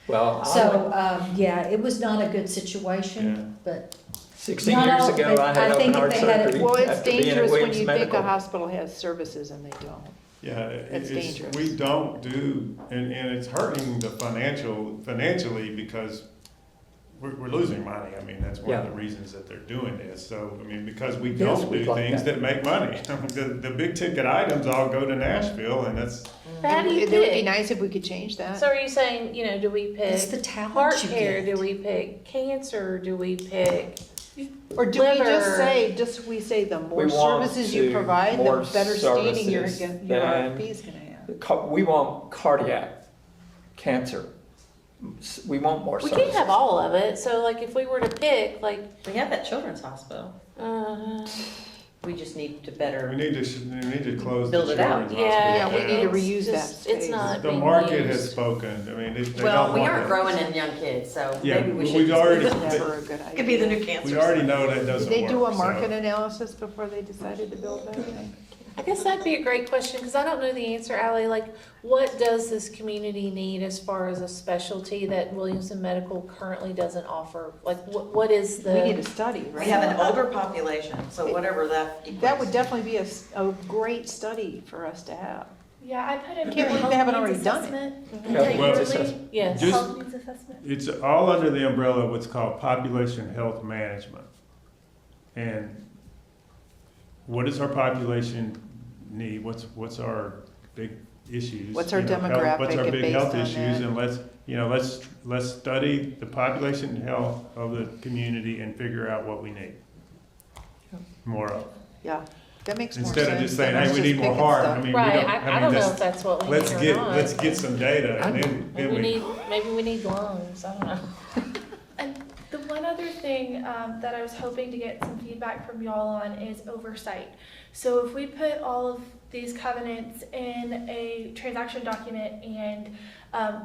Well, So, yeah, it was not a good situation, but 16 not years all, ago, but I had I think open if heart they had it- surgery Well, it's after being at dangerous when Williams you think a Medical. hospital has services and they don't. Yeah, That's it's, dangerous. we don't do, and it's hurting the financially because we're losing money. I mean, that's one of Yeah. the reasons that they're doing this. So, I mean, because we Yes, don't we'd do like things that. that make money. I mean, the big ticket items all go to Nashville and that's, How do you It would be pick? nice if we could change that. So are you saying, you know, do we It's pick the talent heart you care? get. Do we pick cancer? Do we pick? Or do we liver? just say, we say the more We want services you to- provide, the more better standing your services your than- RFP is gonna have? We want cardiac, cancer. We want more We services. can't have all of it. So like if we were to pick, like, We have that children's hospital. We just need to better. we need to close the Build it out. children's yeah, Yeah, we need to hospital. reuse it's that just- It's space. not The being market has used. spoken. I mean, they Well, don't we want aren't it. growing in young kids, so Yeah, maybe we should. we've already- It's never a good idea. Could be the new cancer. We already know that Did doesn't they work. do a so- market analysis before they decided to build that thing? I guess that'd be a great question, because I don't know the answer, Ally. Like, what does this community need as far as a specialty that Williamson Medical currently doesn't offer? Like, what is We need the? a study, We right? have an older population, so whatever that equates. That would definitely be a great study for us to have. Yeah, I put in Can't here believe health they haven't needs already done it. assessment. Yeah, well, Yearly Yes. Just- health needs assessment. It's all under the umbrella of what's called population health management. And what does our population need? What's our big issues? What's our You know, demographic What's our and big based health on issues? that? And let's study the population health of the community and figure out what we need. More of. Yeah, that makes more sense. Instead of just saying, than us hey, we just need more picking heart. stuff. I mean, we Right, don't, I I don't mean, know if that's what we need or not. let's get some data and then Maybe we. maybe we need lungs, I don't know. And the one other thing that I was hoping to get some feedback from y'all on is oversight. So if we put all of these covenants in a transaction document and,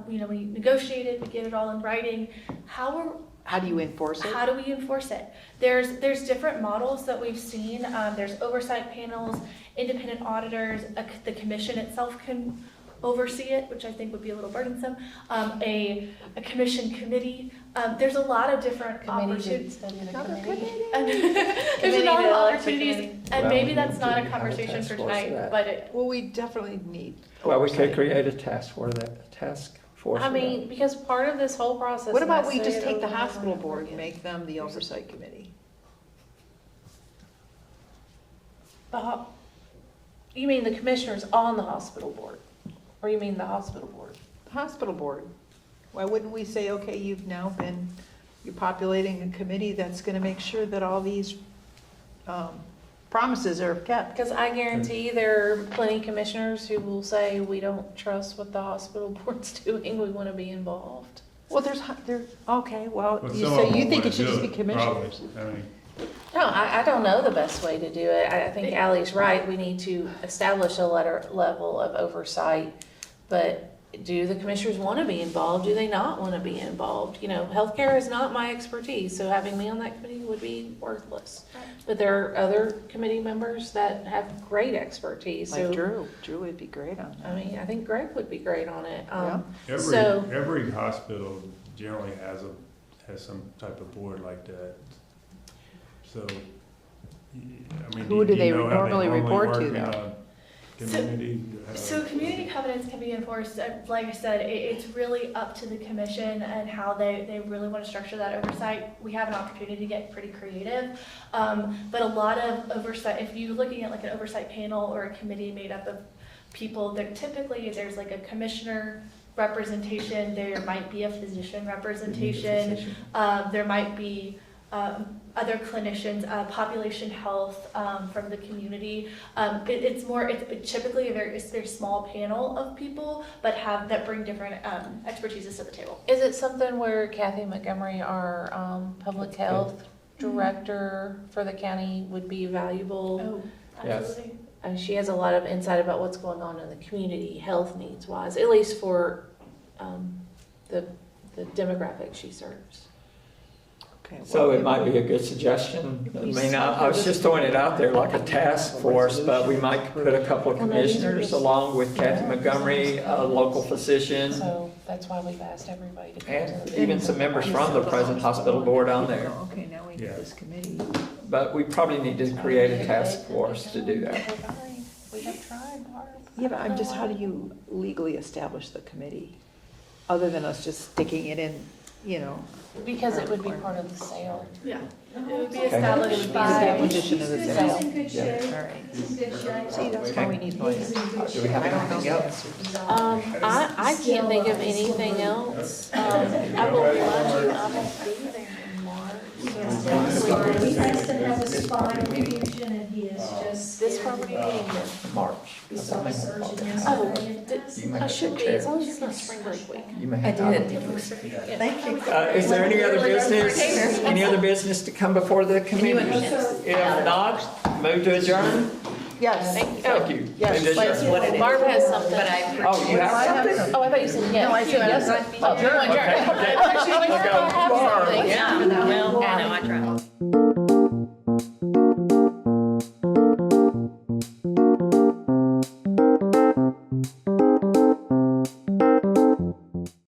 we negotiate it, we get it all in writing, how How do you enforce it? do we enforce it? There's different models that we've seen. There's oversight panels, independent auditors, the commission itself can oversee it, which I think would be a little burdensome. A commission committee. There's a lot of different opportunities. There's a lot of opportunities, and Well, maybe we that's need not to a have a conversation task for force for tonight, that. but Well, we definitely need. Well, we could oversight. create a task for that, task force. I for that. mean, because part of this whole process. What about and I we say just it take over the and over hospital and over board and again. make them the oversight committee? You mean the commissioners on the hospital board? Or you mean the hospital board? Hospital board. Why wouldn't we say, okay, you're populating a committee that's gonna make sure that all these, promises are kept? Because I guarantee there are plenty of commissioners who will say, we don't trust what the hospital board's doing, we want to be involved. Well, okay, well, But you- some so of them you think wanna it should do just be probably. commissioners? I mean, No, I don't know the best way to do it. I think Ally's right, we need to establish a level of oversight. But do the commissioners want to be involved? Do they not want to be involved? Healthcare is not my expertise, so having me on that committee would be worthless. But there are other committee members that have great expertise, Like so, Drew would be great on I mean, I think Greg would be great on it. Yeah. So- every hospital generally has some type of board like that. So, I mean. Who do they you know how normally report to, work in though? a Community. So community covenants can be enforced, like I said, it's really up to the commission and how they really want to structure that oversight. We have an opportunity to get pretty creative, but a lot of oversight, if you're looking at like an oversight panel or a committee made up of people, there's like a commissioner representation, there might be a physician representation, there might be other clinicians, population health from the community. It's typically a very small panel of people, but that bring different expertises to the table. Is it something where Kathy Montgomery, our public health director for the county, would be valuable? Oh, Yes. absolutely. She has a lot of insight about what's going on in the community, health needs wise, at least for the demographic she serves. Okay, So well, it might be a good suggestion. I mean, I was just throwing it out there like a task force, but we might put a couple of commissioners along with Kathy Montgomery, a local physician, So that's why we've asked everybody to come to and the. even some members from the present hospital board on there. Okay, now we need Yeah. this committee. But we probably need to create a task force to do that. We have tried, Barb. Yeah, but I'm just, how do you legally establish the committee? Other than us just sticking it in, you know, Because it would be part of the sale. Yeah, it would be Okay. established by. condition of the sale. in good shape. All right. See, that's why we need lawyers. Do we have anything else? I can't think of anything else. I will love to, I won't be there in March. He has to have a spine fusion and he is just. This property meeting, March. We saw a surgeon You yesterday. may I have should to be, chair. as long as it's not spring break week. You may have to. Thank you. Is there any other business, any other business to come before the committee? If not, move to adjourn? Yes. Thank you. Yes, Move to that's adjourn. what it is. Barb has something. Oh, you have something? Oh, I thought you said yes. No, I said yes. Oh, you're adjourned. Okay, okay. Let's go. Barb. Yeah.